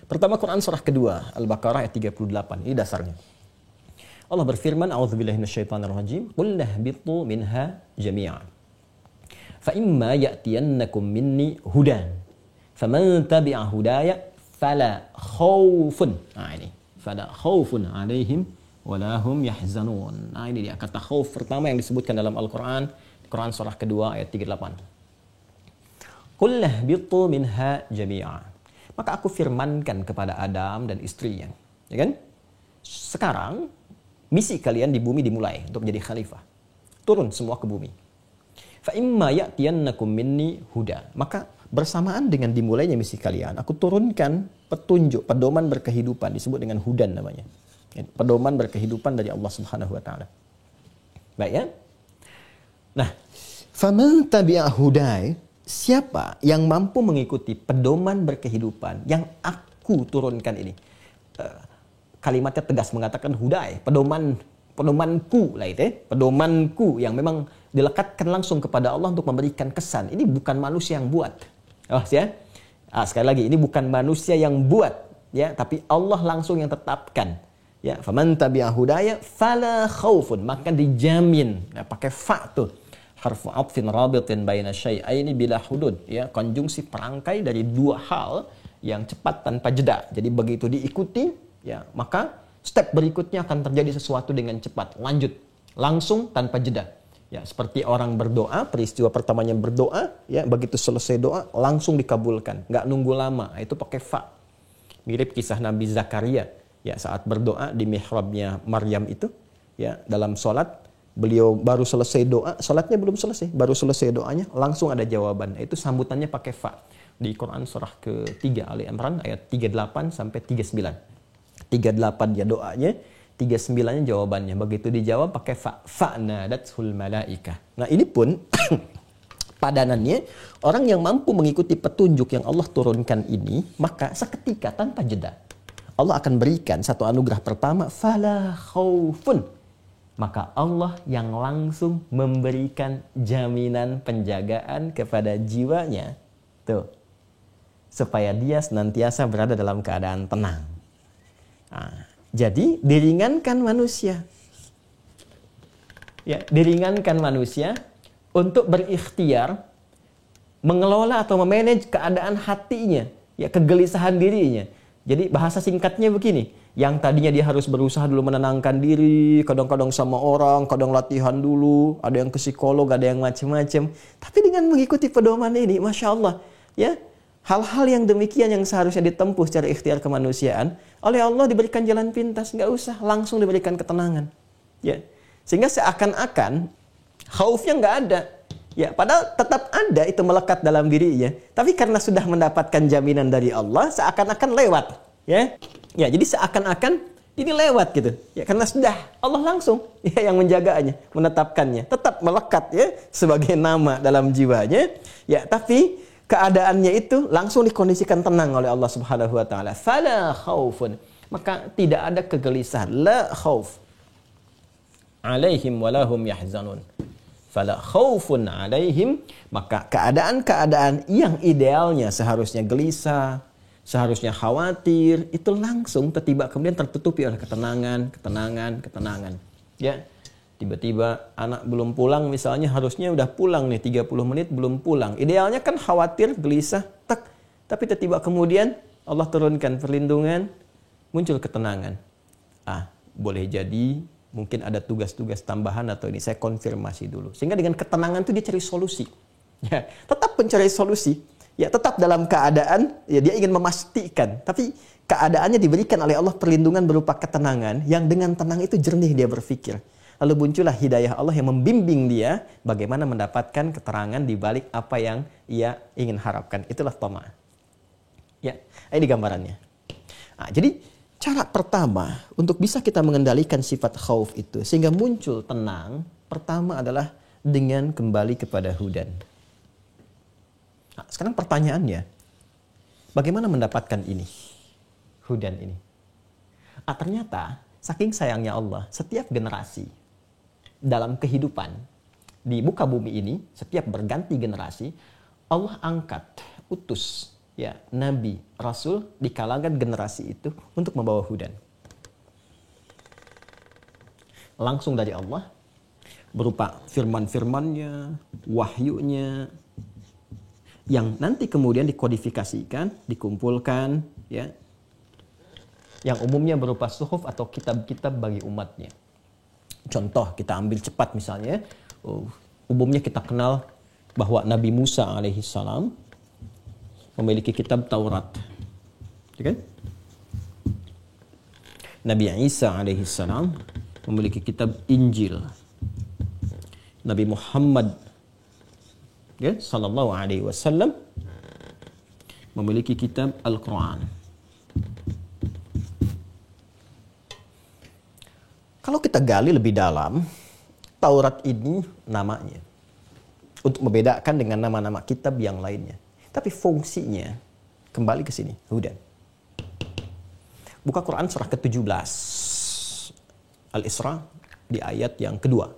Pertama, Quran surah kedua, Al-Baqarah ayat 38. Ini dasarnya. Allah berfirman, "A'udzubillahi minasyaitonirrajim. Qul nahbitu minha jami'an. Fa imma ya'tiyannakum minni hudan. Faman tabi'a hudaya fala khaufun." Nah ini, fala khaufun 'alaihim wala hum yahzanun. Nah ini dia kata khauf pertama yang disebutkan dalam Al-Qur'an, Quran surah kedua ayat 38. Qul nahbitu minha jami'a. Maka aku firmankan kepada Adam dan istrinya, ya kan? Sekarang misi kalian di bumi dimulai untuk menjadi khalifah. Turun semua ke bumi. Fa imma ya'tiyannakum minni huda. Maka bersamaan dengan dimulainya misi kalian, aku turunkan petunjuk, pedoman berkehidupan, disebut dengan hudan namanya. Pedoman berkehidupan dari Allah Subhanahu wa taala. Baik ya? Nah, faman tabi'a hudai, siapa yang mampu mengikuti pedoman berkehidupan yang aku turunkan ini. Kalimatnya tegas mengatakan hudai, pedomanku lah itu, pedomanku yang memang dilekatkan langsung kepada Allah untuk memberikan kesan. Ini bukan manusia yang buat. Oh ya, sekali lagi ini bukan manusia yang buat, ya, tapi Allah langsung yang tetapkan. Ya, faman tabi'a hudaya fala khaufun, maka dijamin. Ya, pakai fa tuh, harfu atfin rabitin baina syai'aini bila hudud. Ya, konjungsi perangkai dari dua hal yang cepat tanpa jeda. Jadi begitu diikuti, ya, maka step berikutnya akan terjadi sesuatu dengan cepat, lanjut, langsung tanpa jeda. Ya, seperti orang berdoa, peristiwa pertamanya berdoa, ya, begitu selesai doa langsung dikabulkan, nggak nunggu lama. Itu pakai fa. Mirip kisah Nabi Zakaria, ya, saat berdoa di mihrabnya Maryam itu, ya, dalam sholat, beliau baru selesai doa, sholatnya belum selesai, baru selesai doanya, langsung ada jawaban. Itu sambutannya pakai fa. Di Quran surah ke-3 Ali Imran ayat 38 sampai 39. 38 ya doanya, 39-nya jawabannya. Begitu dijawab pakai fa'nadathul malaikah. Nah, ini pun padanannya orang yang mampu mengikuti petunjuk yang Allah turunkan ini, maka seketika tanpa jeda Allah akan berikan satu anugerah pertama, fala khaufun. Maka Allah yang langsung memberikan jaminan penjagaan kepada jiwanya. Tuh. Supaya dia senantiasa berada dalam keadaan tenang. Nah, jadi diringankan manusia. Ya, diringankan manusia untuk berikhtiar mengelola atau memanage keadaan hatinya, ya, kegelisahan dirinya. Jadi bahasa singkatnya begini, yang tadinya dia harus berusaha dulu menenangkan diri, kadang-kadang sama orang, kadang latihan dulu, ada yang ke psikolog, ada yang macam-macam. Tapi dengan mengikuti pedoman ini, Masya Allah, ya, hal-hal yang demikian yang seharusnya ditempuh secara ikhtiar kemanusiaan, oleh Allah diberikan jalan pintas, nggak usah, langsung diberikan ketenangan. Ya. Sehingga seakan-akan khaufnya nggak ada. Ya, padahal tetap ada itu melekat dalam dirinya. Tapi karena sudah mendapatkan jaminan dari Allah, seakan-akan lewat. Ya, ya, jadi seakan-akan ini lewat gitu. Ya, karena sudah Allah langsung, ya, yang menjaganya, menetapkannya. Tetap melekat, ya, sebagai nama dalam jiwanya. Ya, tapi keadaannya itu langsung dikondisikan tenang oleh Allah Subhanahu wa taala. Fala khaufun. Maka tidak ada kegelisahan. La khauf alaihim walahum yahzanun. Fala khaufun alaihim. Maka keadaan-keadaan yang idealnya seharusnya gelisah, seharusnya khawatir, itu langsung tiba-tiba kemudian tertutupi oleh ketenangan. Ya. Tiba-tiba anak belum pulang misalnya, harusnya udah pulang nih 30 menit belum pulang. Idealnya kan khawatir, gelisah, tapi tiba-tiba kemudian Allah turunkan perlindungan, muncul ketenangan. Boleh jadi mungkin ada tugas-tugas tambahan atau ini saya konfirmasi dulu. Sehingga dengan ketenangan itu dia cari solusi. Ya, tetap mencari solusi. Ya, tetap dalam keadaan, ya, dia ingin memastikan, tapi keadaannya diberikan oleh Allah perlindungan berupa ketenangan yang dengan tenang itu jernih dia berpikir. Lalu muncullah hidayah Allah yang membimbing dia bagaimana mendapatkan keterangan di balik apa yang ia ingin harapkan. Itulah tama. Ya, ini gambarannya. Jadi cara pertama untuk bisa kita mengendalikan sifat khauf itu sehingga muncul tenang, pertama adalah dengan kembali kepada hudan. Sekarang pertanyaannya, bagaimana mendapatkan ini? Hudan ini. Ternyata saking sayangnya Allah, setiap generasi dalam kehidupan di muka bumi ini, setiap berganti generasi, Allah angkat, utus ya nabi, rasul di kalangan generasi itu untuk membawa hudan. Langsung dari Allah berupa firman-firmannya, wahyunya yang nanti kemudian dikodifikasikan, dikumpulkan ya. Yang umumnya berupa suhuf atau kitab-kitab bagi umatnya. Contoh kita ambil cepat misalnya, umumnya kita kenal bahwa Nabi Musa alaihissalam memiliki kitab Taurat, ya kan? Nabi Isa alaihissalam memiliki kitab Injil. Nabi Muhammad ya, sallallahu alaihi wasallam memiliki kitab Al-Quran. Kalau kita gali lebih dalam, Taurat ini namanya untuk membedakan dengan nama-nama kitab yang lainnya. Tapi fungsinya kembali ke sini, hudan. Buka Quran surah ke-17 Al-Isra di ayat yang kedua.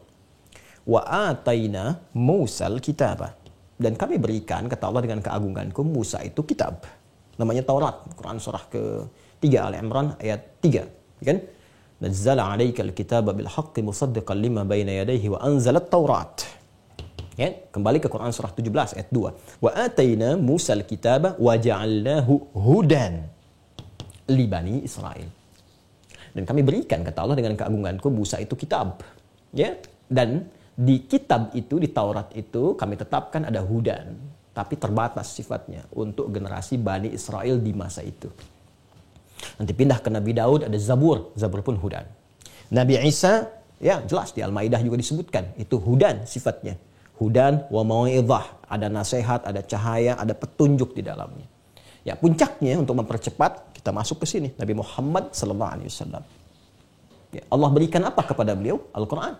Wa ataina Musal kitaba. Dan kami berikan, kata Allah dengan keagunganku, Musa itu kitab. Namanya Taurat. Quran surah ke-3 Al-Imran ayat 3. Kan? Nazzala 'alaikal kitaba bil haqqi musaddiqan lima baina yadayhi wa anzalat Taurat. Ya, kembali ke Quran surah 17 ayat 2. Wa ataina Musal kitaba wa ja'alnahu hudan li bani Israil. Dan kami berikan, kata Allah dengan keagunganku, Musa itu kitab. Ya, dan di kitab itu, di Taurat itu kami tetapkan ada hudan, tapi terbatas sifatnya untuk generasi Bani Israel di masa itu. Nanti pindah ke Nabi Daud ada Zabur, Zabur pun hudan. Nabi Isa, ya jelas di Al-Maidah juga disebutkan, itu hudan sifatnya. Hudan wa mau'izah, ada nasihat, ada cahaya, ada petunjuk di dalamnya. Ya puncaknya untuk mempercepat kita masuk ke sini, Nabi Muhammad sallallahu alaihi wasallam. Ya, Allah berikan apa kepada beliau? Al-Quran.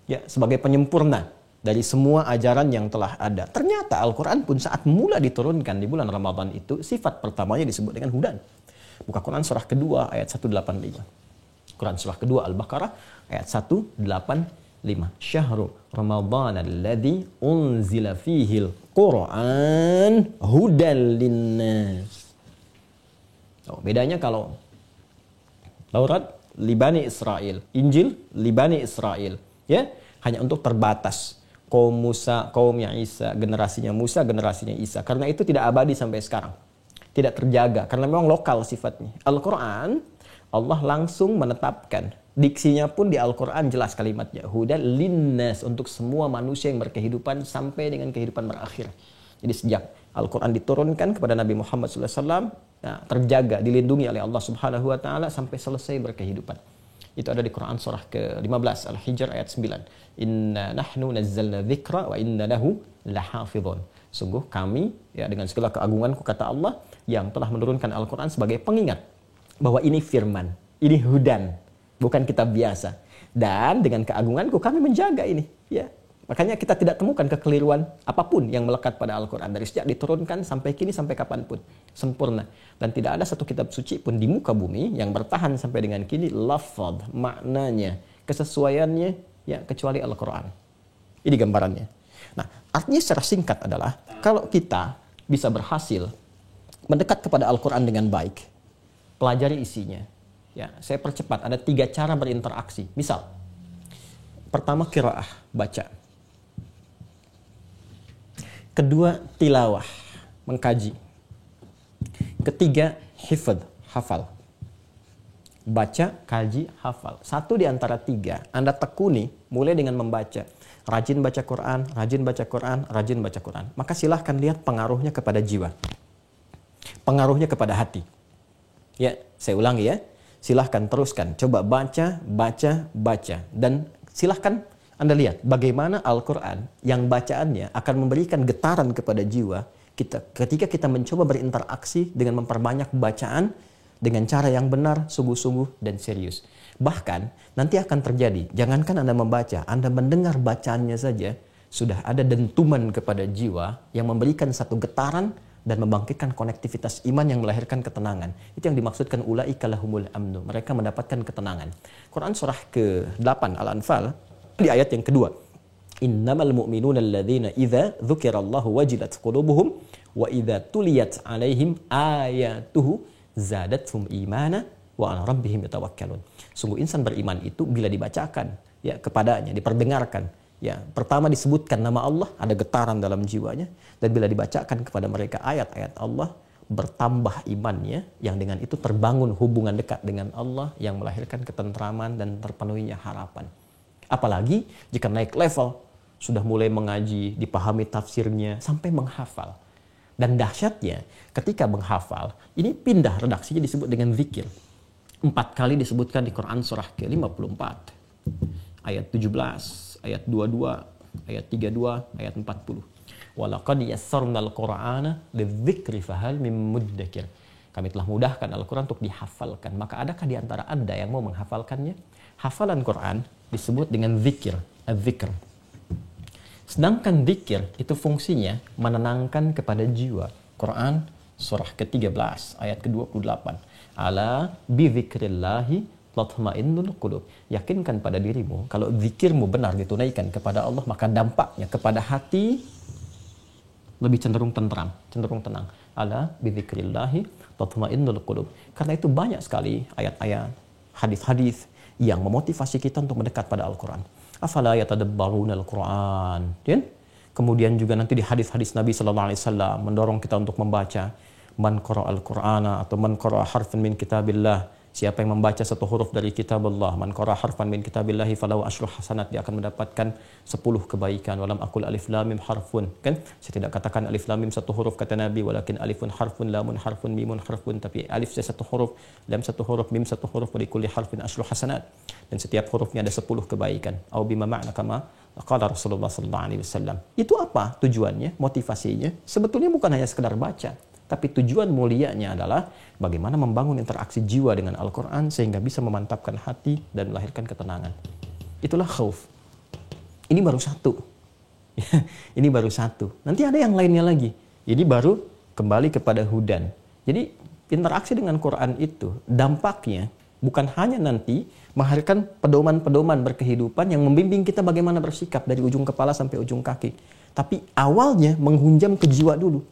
Ya, sebagai penyempurna dari semua ajaran yang telah ada. Ternyata Al-Quran pun saat mula diturunkan di bulan Ramadan itu, sifat pertamanya disebut dengan hudan. Buka Quran surah kedua ayat 185. Quran surah kedua Al-Baqarah ayat 185. Syahrul Ramadan alladzi unzila fihil Quran hudan linnas. Oh, bedanya kalau Taurat libani Israel, Injil libani Israel, ya, hanya untuk terbatas kaum Musa, kaumnya Isa, generasinya Musa, generasinya Isa. Karena itu tidak abadi sampai sekarang. Tidak terjaga karena memang lokal sifatnya. Al-Quran, Allah langsung menetapkan. Diksinya pun di Al-Quran jelas kalimatnya. Hudan linnas, untuk semua manusia yang berkehidupan sampai dengan kehidupan berakhir. Jadi sejak Al-Quran diturunkan kepada Nabi Muhammad SAW, nah, terjaga, dilindungi oleh Allah Subhanahu Wa Taala sampai selesai berkehidupan. Itu ada di Quran surah ke-15 Al-Hijr ayat 9. Inna nahnu nazzalna dzikra wa inna lahu lahafidhun. Sungguh kami, ya dengan segala keagunganku, kata Allah, yang telah menurunkan Al-Quran sebagai pengingat bahwa ini firman, ini hudan, bukan kitab biasa. Dan dengan keagunganku kami menjaga ini, ya. Makanya kita tidak temukan kekeliruan apapun yang melekat pada Al-Quran. Dari sejak diturunkan sampai kini, sampai kapanpun. Sempurna. Dan tidak ada satu kitab suci pun di muka bumi yang bertahan sampai dengan kini, lafaz, maknanya, kesesuaiannya, ya kecuali Al-Quran. Ini gambarannya. Nah, artinya secara singkat adalah, kalau kita bisa berhasil mendekat kepada Al-Quran dengan baik, pelajari isinya. Ya, saya percepat, ada 3 cara berinteraksi. Misal, pertama qiraah, baca. Kedua, tilawah, mengkaji. Ketiga, hifdz, hafal. Baca, kaji, hafal. Satu di antara 3, Anda tekuni mulai dengan membaca. Rajin baca Quran, rajin baca Quran, rajin baca Quran. Maka silahkan lihat pengaruhnya kepada jiwa. Pengaruhnya kepada hati. Ya, saya ulangi ya. Silahkan teruskan. Coba baca, baca, baca. Dan silahkan Anda lihat bagaimana Al-Quran yang bacaannya akan memberikan getaran kepada jiwa kita ketika kita mencoba berinteraksi dengan memperbanyak bacaan dengan cara yang benar, sungguh-sungguh, dan serius. Bahkan nanti akan terjadi, jangankan Anda membaca, Anda mendengar bacaannya saja, sudah ada dentuman kepada jiwa yang memberikan satu getaran dan membangkitkan konektivitas iman yang melahirkan ketenangan. Itu yang dimaksudkan ulaika lahumul amnu. Mereka mendapatkan ketenangan. Quran surah ke-8 Al-Anfal di ayat yang kedua. Innamal mu'minuna alladzina idza dzukirallahu wajilat qulubuhum wa idza tuliyat alaihim ayatuhu zadatuhum imana wa ala rabbihim yatawakkalun. Sungguh insan beriman itu bila dibacakan ya kepadanya, diperdengarkan. Ya, pertama disebutkan nama Allah, ada getaran dalam jiwanya, dan bila dibacakan kepada mereka ayat-ayat Allah, bertambah imannya, yang dengan itu terbangun hubungan dekat dengan Allah yang melahirkan ketentraman dan terpenuhinya harapan. Apalagi jika naik level, sudah mulai mengaji, dipahami tafsirnya, sampai menghafal. Dan dahsyatnya, ketika menghafal, ini pindah redaksinya disebut dengan zikir. 4 kali disebutkan di Quran surah ke-54, ayat 17, ayat 22, ayat 32, ayat 40. Walaqad yassarnal Qur'ana lidzikri fahal mim muddakir. Kami telah mudahkan Al-Quran untuk dihafalkan. Maka adakah di antara Anda yang mau menghafalkannya? Hafalan Quran disebut dengan zikir, az-zikr. Sedangkan zikir itu fungsinya menenangkan kepada jiwa. Quran surah ke-13 ayat ke-28. Ala bi dzikrillahi tatma'innul qulub. Yakinkan pada dirimu kalau zikirmu benar ditunaikan kepada Allah, maka dampaknya kepada hati lebih cenderung tentram, cenderung tenang. Ala bi dzikrillahi tatma'innul qulub. Karena itu banyak sekali ayat-ayat, hadis-hadis yang memotivasi kita untuk mendekat pada Al-Quran. Afala yatadabbaruna al-Quran. Kemudian juga nanti di hadis-hadis Nabi sallallahu alaihi wasallam mendorong kita untuk membaca man qara'a al-Qur'ana atau man qara'a harfan min kitabillah. Siapa yang membaca satu huruf dari kitab Allah, man qara'a harfan min kitabillahi falahu asyru hasanat, dia akan mendapatkan 10 kebaikan. Walam aqul alif lam mim harfun, kan? Saya tidak katakan alif lam mim satu huruf kata Nabi, walakin alifun harfun, lamun harfun, mimun harfun, tapi alif saya satu huruf, lam satu huruf, mim satu huruf, wa likulli harfin asyru hasanat. Dan setiap hurufnya ada 10 kebaikan. Au bima ma'na kama qala Rasulullah sallallahu alaihi wasallam. Itu apa tujuannya, motivasinya? Sebetulnya bukan hanya sekedar baca, tapi tujuan mulianya adalah bagaimana membangun interaksi jiwa dengan Al-Quran sehingga bisa memantapkan hati dan melahirkan ketenangan. Itulah khauf. Ini baru satu. Ini baru satu. Nanti ada yang lainnya lagi. Ini baru kembali kepada hudan. Jadi interaksi dengan Quran itu dampaknya bukan hanya nanti melahirkan pedoman-pedoman berkehidupan yang membimbing kita bagaimana bersikap dari ujung kepala sampai ujung kaki. Tapi awalnya menghunjam ke jiwa dulu.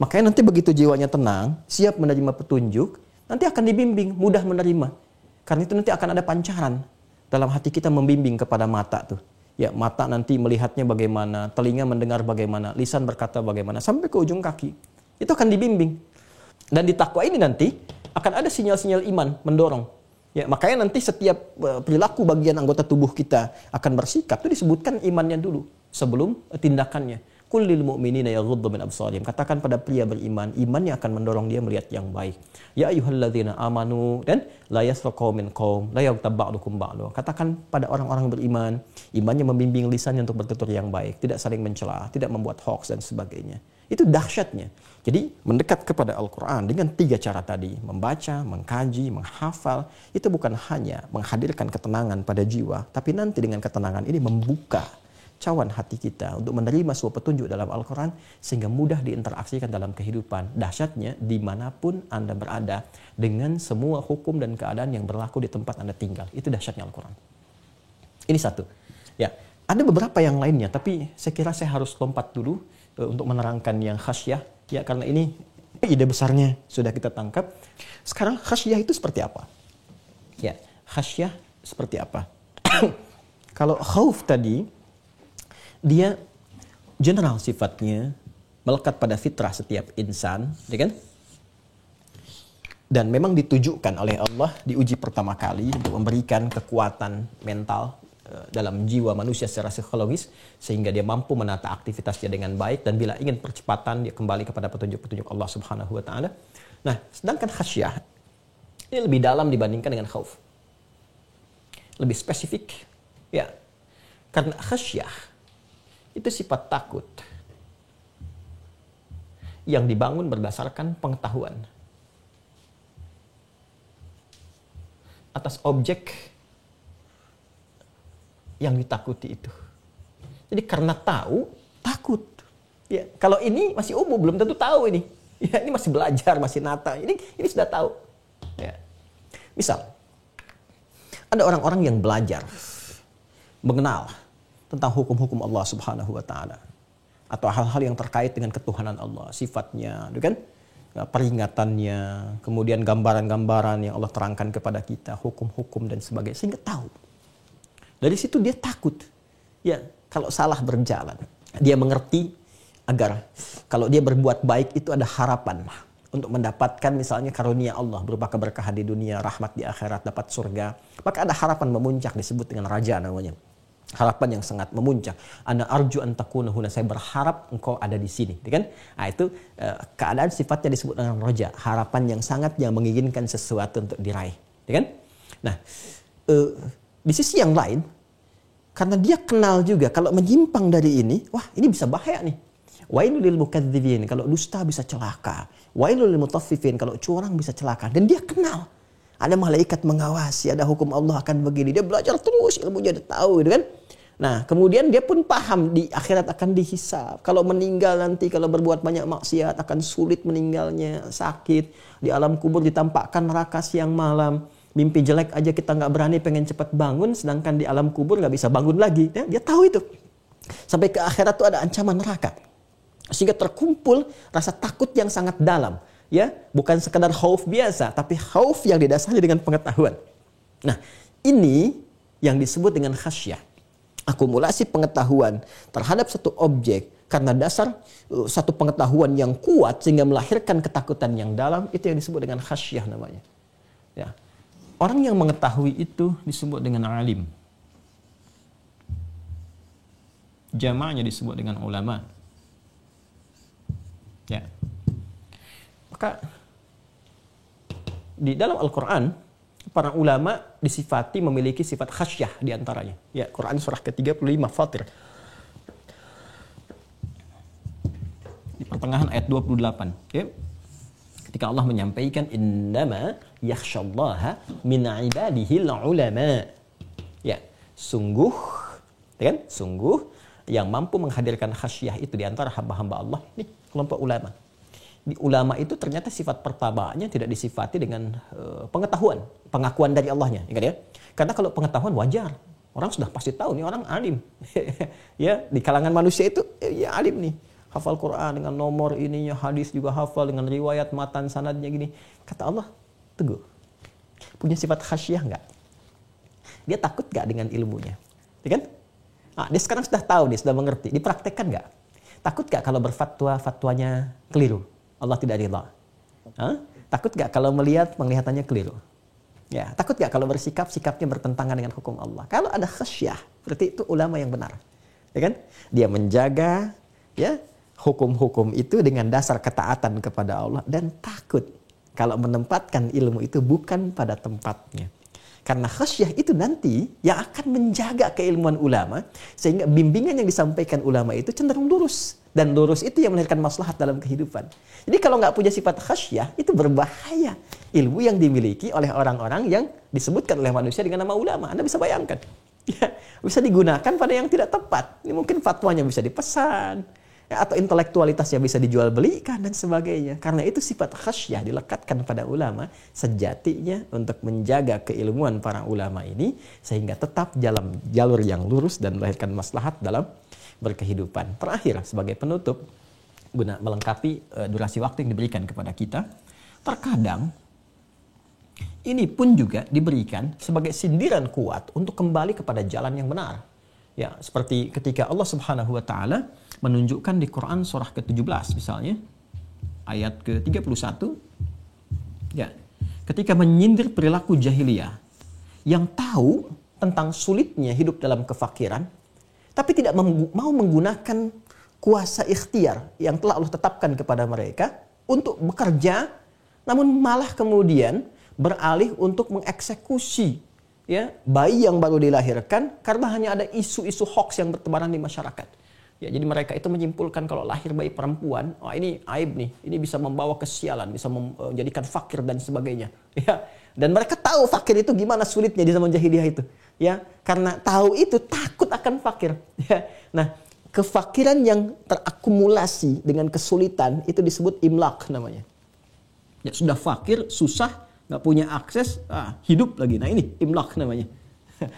Makanya nanti begitu jiwanya tenang, siap menerima petunjuk, nanti akan dibimbing, mudah menerima. Karena itu nanti akan ada pancaran dalam hati kita membimbing kepada mata tuh. Ya, mata nanti melihatnya bagaimana, telinga mendengar bagaimana, lisan berkata bagaimana, sampai ke ujung kaki. Itu akan dibimbing. Dan di takwa ini nanti akan ada sinyal-sinyal iman mendorong. Ya, makanya nanti setiap perilaku bagian anggota tubuh kita akan bersikap itu disebutkan imannya dulu sebelum tindakannya. Qul lil mu'minina yaghuddu min absarihim. Katakan pada pria beriman, imannya akan mendorong dia melihat yang baik. Ya ayyuhalladzina amanu, dan la yasra qaumin qaum la yaghtab ba'dukum ba'du. Katakan pada orang-orang beriman, imannya membimbing lisannya untuk bertutur yang baik, tidak saling mencela, tidak membuat hoax dan sebagainya. Itu dahsyatnya. Jadi mendekat kepada Al-Quran dengan 3 cara tadi, membaca, mengkaji, menghafal, itu bukan hanya menghadirkan ketenangan pada jiwa, tapi nanti dengan ketenangan ini membuka cawan hati kita untuk menerima sebuah petunjuk dalam Al-Quran sehingga mudah diinteraksikan dalam kehidupan. Dahsyatnya dimanapun Anda berada dengan semua hukum dan keadaan yang berlaku di tempat Anda tinggal. Itu dahsyatnya Al-Quran. Ini satu. Ya, ada beberapa yang lainnya, tapi saya kira saya harus lompat dulu untuk menerangkan yang khasyah. Ya, karena ini ide besarnya sudah kita tangkap. Sekarang khasyah itu seperti apa? Ya, khasyah seperti apa? Kalau khauf tadi, dia general sifatnya, melekat pada fitrah setiap insan, ya kan? Dan memang ditujukan oleh Allah, diuji pertama kali untuk memberikan kekuatan mental dalam jiwa manusia secara psikologis sehingga dia mampu menata aktivitasnya dengan baik, dan bila ingin percepatan dia kembali kepada petunjuk-petunjuk Allah Subhanahu wa taala. Nah, sedangkan khasyah ini lebih dalam dibandingkan dengan khauf. Lebih spesifik. Ya. Karena khasyah itu sifat takut yang dibangun berdasarkan pengetahuan atas objek yang ditakuti itu. Jadi karena tahu, takut. Ya, kalau ini masih umum, belum tentu tahu ini. Ya, ini masih belajar, masih nata. Ini sudah tahu. Ya. Misal, ada orang-orang yang belajar, mengenal tentang hukum-hukum Allah Subhanahu wa taala atau hal-hal yang terkait dengan ketuhanan Allah, sifatnya, kan? Peringatannya, kemudian gambaran-gambaran yang Allah terangkan kepada kita, hukum-hukum dan sebagainya, sehingga tahu. Dari situ dia takut. Ya, kalau salah berjalan. Dia mengerti agar kalau dia berbuat baik itu ada harapan untuk mendapatkan misalnya karunia Allah berupa keberkahan di dunia, rahmat di akhirat, dapat surga. Maka ada harapan memuncak disebut dengan raja namanya. Harapan yang sangat memuncak. Ana arju an takuna huna, saya berharap engkau ada di sini, kan? Nah, itu keadaan sifatnya disebut dengan raja, harapan yang sangat yang menginginkan sesuatu untuk diraih, kan? Nah, di sisi yang lain, karena dia kenal juga kalau menyimpang dari ini, wah ini bisa bahaya nih. Wailul lil mukadzibin, kalau dusta bisa celaka. Wailul lil mutaffifin, kalau curang bisa celaka. Dan dia kenal. Ada malaikat mengawasi, ada hukum Allah akan begini. Dia belajar terus, ilmunya dia tahu, gitu kan? Nah, kemudian dia pun paham di akhirat akan dihisab. Kalau meninggal nanti, kalau berbuat banyak maksiat akan sulit meninggalnya, sakit. Di alam kubur ditampakkan neraka siang malam. Mimpi jelek aja kita nggak berani, pengen cepat bangun, sedangkan di alam kubur nggak bisa bangun lagi. Ya, dia tahu itu. Sampai ke akhirat tuh ada ancaman neraka. Sehingga terkumpul rasa takut yang sangat dalam, ya, bukan sekadar khauf biasa, tapi khauf yang didasari dengan pengetahuan. Nah, ini yang disebut dengan khasyah, akumulasi pengetahuan terhadap satu objek karena dasar satu pengetahuan yang kuat sehingga melahirkan ketakutan yang dalam, itu yang disebut dengan khasyah namanya. Ya, orang yang mengetahui itu disebut dengan alim. Jamaknya disebut dengan ulama. Ya. Maka di dalam Al-Quran para ulama disifati memiliki sifat khasyah diantaranya. Ya, Quran surah ke-35 Fatir. Di pertengahan ayat 28. Ya. Ketika Allah menyampaikan innama yakhsyallaha min ibadihil ulama. Ya, sungguh, kan? Sungguh yang mampu menghadirkan khasyah itu di antara hamba-hamba Allah, nih kelompok ulama. Di ulama itu ternyata sifat pertamanya tidak disifati dengan pengetahuan, pengakuan dari Allahnya, ya. Karena kalau pengetahuan wajar, orang sudah pasti tahu nih orang alim. Ya, di kalangan manusia itu ya alim nih, hafal Quran dengan nomor ininya, hadis juga hafal dengan riwayat matan sanadnya gini. Kata Allah, tunggu, punya sifat khasyah nggak? Dia takut nggak dengan ilmunya, ya kan? Nah, dia sekarang sudah tahu, dia sudah mengerti. Dipraktekkan nggak? Takut nggak kalau berfatwa, fatwanya keliru? Allah tidak ridha. Takut nggak kalau melihat, penglihatannya keliru? Ya, takut nggak kalau bersikap, sikapnya bertentangan dengan hukum Allah? Kalau ada khasyah, berarti itu ulama yang benar. Ya kan? Dia menjaga ya hukum-hukum itu dengan dasar ketaatan kepada Allah dan takut kalau menempatkan ilmu itu bukan pada tempatnya. Karena khasyah itu nanti yang akan menjaga keilmuan ulama sehingga bimbingan yang disampaikan ulama itu cenderung lurus. Dan lurus itu yang melahirkan maslahat dalam kehidupan. Jadi kalau nggak punya sifat khasyah itu berbahaya. Ilmu yang dimiliki oleh orang-orang yang disebutkan oleh manusia dengan nama ulama. Anda bisa bayangkan. Ya, bisa digunakan pada yang tidak tepat. Ini mungkin fatwanya bisa dipesan. Atau intelektualitasnya bisa dijual belikan dan sebagainya. Karena itu sifat khasyah dilekatkan pada ulama sejatinya untuk menjaga keilmuan para ulama ini sehingga tetap dalam jalur yang lurus dan melahirkan maslahat dalam berkehidupan. Terakhir sebagai penutup, guna melengkapi durasi waktu yang diberikan kepada kita, terkadang ini pun juga diberikan sebagai sindiran kuat untuk kembali kepada jalan yang benar. Ya, seperti ketika Allah Subhanahu wa taala menunjukkan di Quran surah ke-17 misalnya ayat ke-31, ya, ketika menyindir perilaku jahiliyah yang tahu tentang sulitnya hidup dalam kefakiran tapi tidak mau menggunakan kuasa ikhtiar yang telah Allah tetapkan kepada mereka untuk bekerja, namun malah kemudian beralih untuk mengeksekusi ya bayi yang baru dilahirkan karena hanya ada isu-isu hoax yang bertebaran di masyarakat. Ya, jadi mereka itu menyimpulkan kalau lahir bayi perempuan, oh ini aib nih, ini bisa membawa kesialan, bisa menjadikan fakir dan sebagainya. Ya, dan mereka tahu fakir itu gimana sulitnya di zaman jahiliyah itu. Ya, karena tahu itu takut akan fakir. Ya, nah kefakiran yang terakumulasi dengan kesulitan itu disebut imlaq namanya. Ya, sudah fakir, susah, nggak punya akses, hidup lagi. Nah ini imlaq namanya.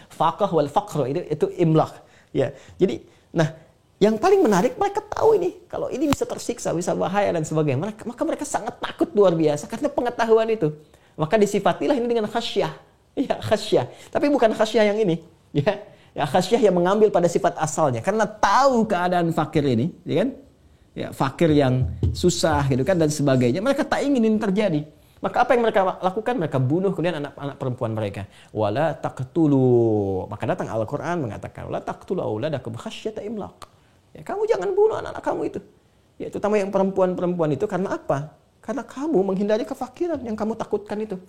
Faqah wal faqr itu imlaq. Ya, jadi, nah yang paling menarik mereka tahu ini kalau ini bisa tersiksa, bisa bahaya dan sebagainya. Maka mereka sangat takut luar biasa karena pengetahuan itu. Maka disifatilah ini dengan khasyah. Ya, khasyah. Tapi bukan khasyah yang ini. Ya, khasyah yang mengambil pada sifat asalnya. Karena tahu keadaan fakir ini, ya kan? Ya, fakir yang susah gitu kan dan sebagainya. Mereka tak ingin ini terjadi. Maka apa yang mereka lakukan? Mereka bunuh kemudian anak-anak perempuan mereka. Wala taqtulu. Maka datang Al-Qur'an mengatakan wala taqtulu auladakum khasyata imlaq. Ya, kamu jangan bunuh anak-anak kamu itu. Ya, terutama yang perempuan-perempuan itu karena apa? Karena kamu menghindari kefakiran yang kamu takutkan itu.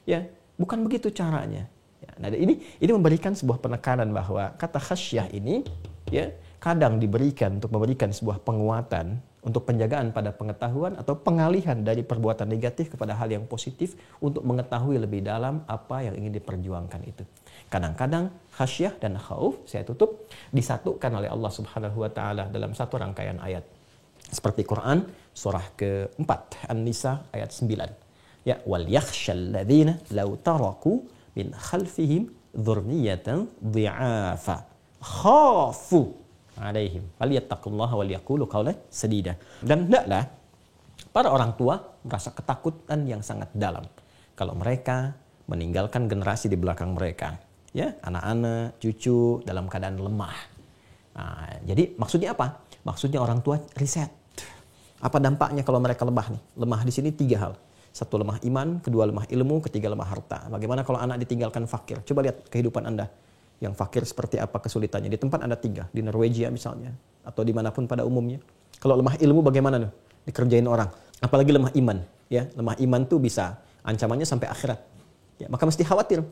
Ya, bukan begitu caranya. Ya, nah ini memberikan sebuah penekanan bahwa kata khasyah ini ya kadang diberikan untuk memberikan sebuah penguatan untuk penjagaan pada pengetahuan atau pengalihan dari perbuatan negatif kepada hal yang positif untuk mengetahui lebih dalam apa yang ingin diperjuangkan itu. Kadang-kadang khasyah dan khauf, saya tutup, disatukan oleh Allah Subhanahu wa taala dalam satu rangkaian ayat. Seperti Quran surah ke-4 An-Nisa ayat 9. Ya, wal yakhshal ladzina law taraku min khalfihim dzurriyyatan dhi'afa khafu alaihim falyattaqullaha wal yaqulu qawlan sadida. Dan hendaklah para orang tua merasa ketakutan yang sangat dalam kalau mereka meninggalkan generasi di belakang mereka, ya, anak-anak, cucu dalam keadaan lemah. Nah, jadi maksudnya apa? Maksudnya orang tua riset. Apa dampaknya kalau mereka lemah nih? Lemah di sini 3 hal. 1 lemah iman, 2 lemah ilmu, 3 lemah harta. Bagaimana kalau anak ditinggalkan fakir? Coba lihat kehidupan Anda. Yang fakir seperti apa kesulitannya. Di tempat Anda tinggal, di Norwegia misalnya, atau dimanapun pada umumnya. Kalau lemah ilmu bagaimana nih? Dikerjain orang. Apalagi lemah iman. Ya, lemah iman tuh bisa ancamannya sampai akhirat. Ya, maka mesti khawatir.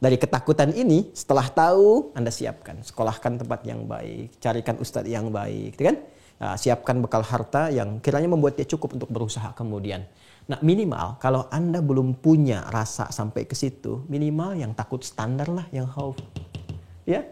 Dari ketakutan ini, setelah tahu, Anda siapkan. Sekolahkan tempat yang baik, carikan ustadz yang baik, gitu kan? Siapkan bekal harta yang kiranya membuat dia cukup untuk berusaha kemudian. Nah, minimal kalau Anda belum punya rasa sampai ke situ, minimal yang takut standar lah yang khauf. Ya,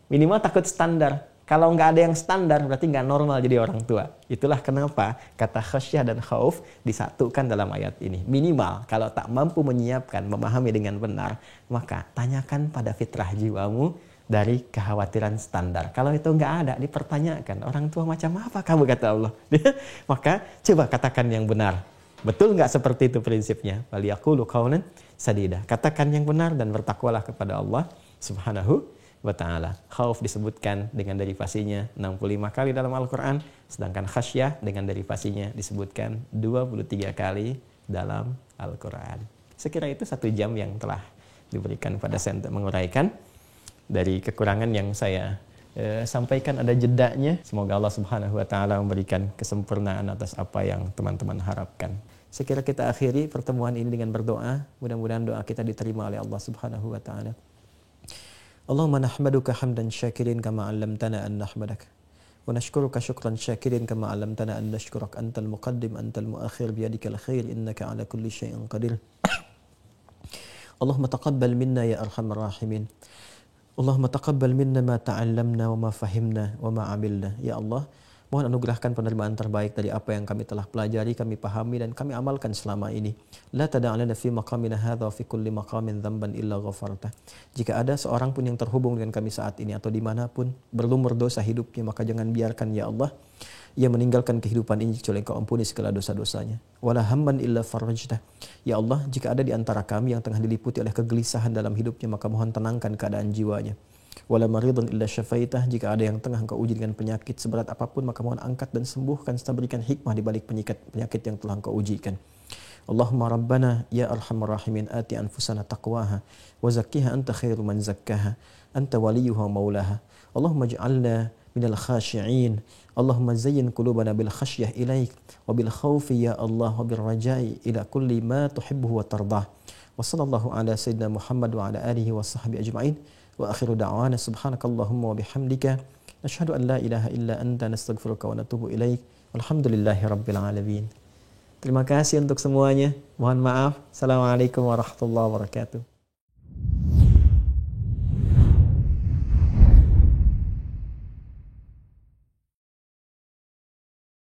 minimal takut standar. Kalau nggak ada yang standar, berarti nggak normal jadi orang tua. Itulah kenapa kata khasyah dan khauf disatukan dalam ayat ini. Minimal kalau tak mampu menyiapkan, memahami dengan benar, maka tanyakan pada fitrah jiwamu dari kekhawatiran standar. Kalau itu nggak ada, dipertanyakan. Orang tua macam apa kamu, kata Allah. Maka coba katakan yang benar. Betul nggak seperti itu prinsipnya? Waliyaqulu qawlan sadida. Katakan yang benar dan bertakwalah kepada Allah Subhanahu wa ta'ala. Khauf disebutkan dengan derivasinya 65 kali dalam Al-Quran, sedangkan khasyah dengan derivasinya disebutkan 23 kali dalam Al-Quran. Sekira itu 1 jam yang telah diberikan pada saya untuk menguraikan. Dari kekurangan yang saya sampaikan ada jedanya. Semoga Allah Subhanahu wa ta'ala memberikan kesempurnaan atas apa yang teman-teman harapkan. Sekira kita akhiri pertemuan ini dengan berdoa. Mudah-mudahan doa kita diterima oleh Allah Subhanahu wa ta'ala. Allahumma nahmaduka hamdan syakirin kama 'allamtana an nahmadak. Wa nashkuruka syukran syakirin kama 'allamtana an nashkurak. Antal muqaddim antal muakhir biyadikal khair innaka 'ala kulli syai'in qadir. Allahumma taqabbal minna ya arhamar rahimin. Allahumma taqabbal minna ma ta'allamna wa ma fahimna wa ma 'amilna. Ya Allah, mohon anugerahkan penerimaan terbaik dari apa yang kami telah pelajari, kami pahami dan kami amalkan selama ini. La tada'alana fi maqamina hadha wa fi kulli maqamin dhanban illa ghafarta. Jika ada seorang pun yang terhubung dengan kami saat ini atau dimanapun berlumur dosa hidupnya, maka jangan biarkan ya Allah ia meninggalkan kehidupan ini kecuali Engkau ampuni segala dosa-dosanya. Wala hamman illa farajtah. Ya Allah, jika ada di antara kami yang tengah diliputi oleh kegelisahan dalam hidupnya, maka mohon tenangkan keadaan jiwanya. Wala maridun illa syafaitah. Jika ada yang tengah Engkau uji dengan penyakit seberat apapun, maka mohon angkat dan sembuhkan serta berikan hikmah di balik penyakit yang telah Engkau ujikan. Allahumma rabbana ya arhamar rahimin ati anfusana taqwaha wa zakkiha anta khairu man zakkaha anta waliyuha maulaha. Allahumma ij'alna minal khashi'in. Allahumma zayyin qulubana bil khasyah ilaik wa bil khawfi ya Allah wa bil raja'i ila kulli ma tuhibbuhu wa tardah. Wa sallallahu ala sayyidina Muhammad wa ala alihi wa sahbihi ajma'in. Wa akhiru da'wana subhanakallahumma wa bihamdika nashhadu an la ilaha illa anta nastaghfiruka wa natubu ilaik. Walhamdulillahi rabbil alamin. Terima kasih untuk semuanya. Mohon maaf. Assalamualaikum warahmatullahi wabarakatuh.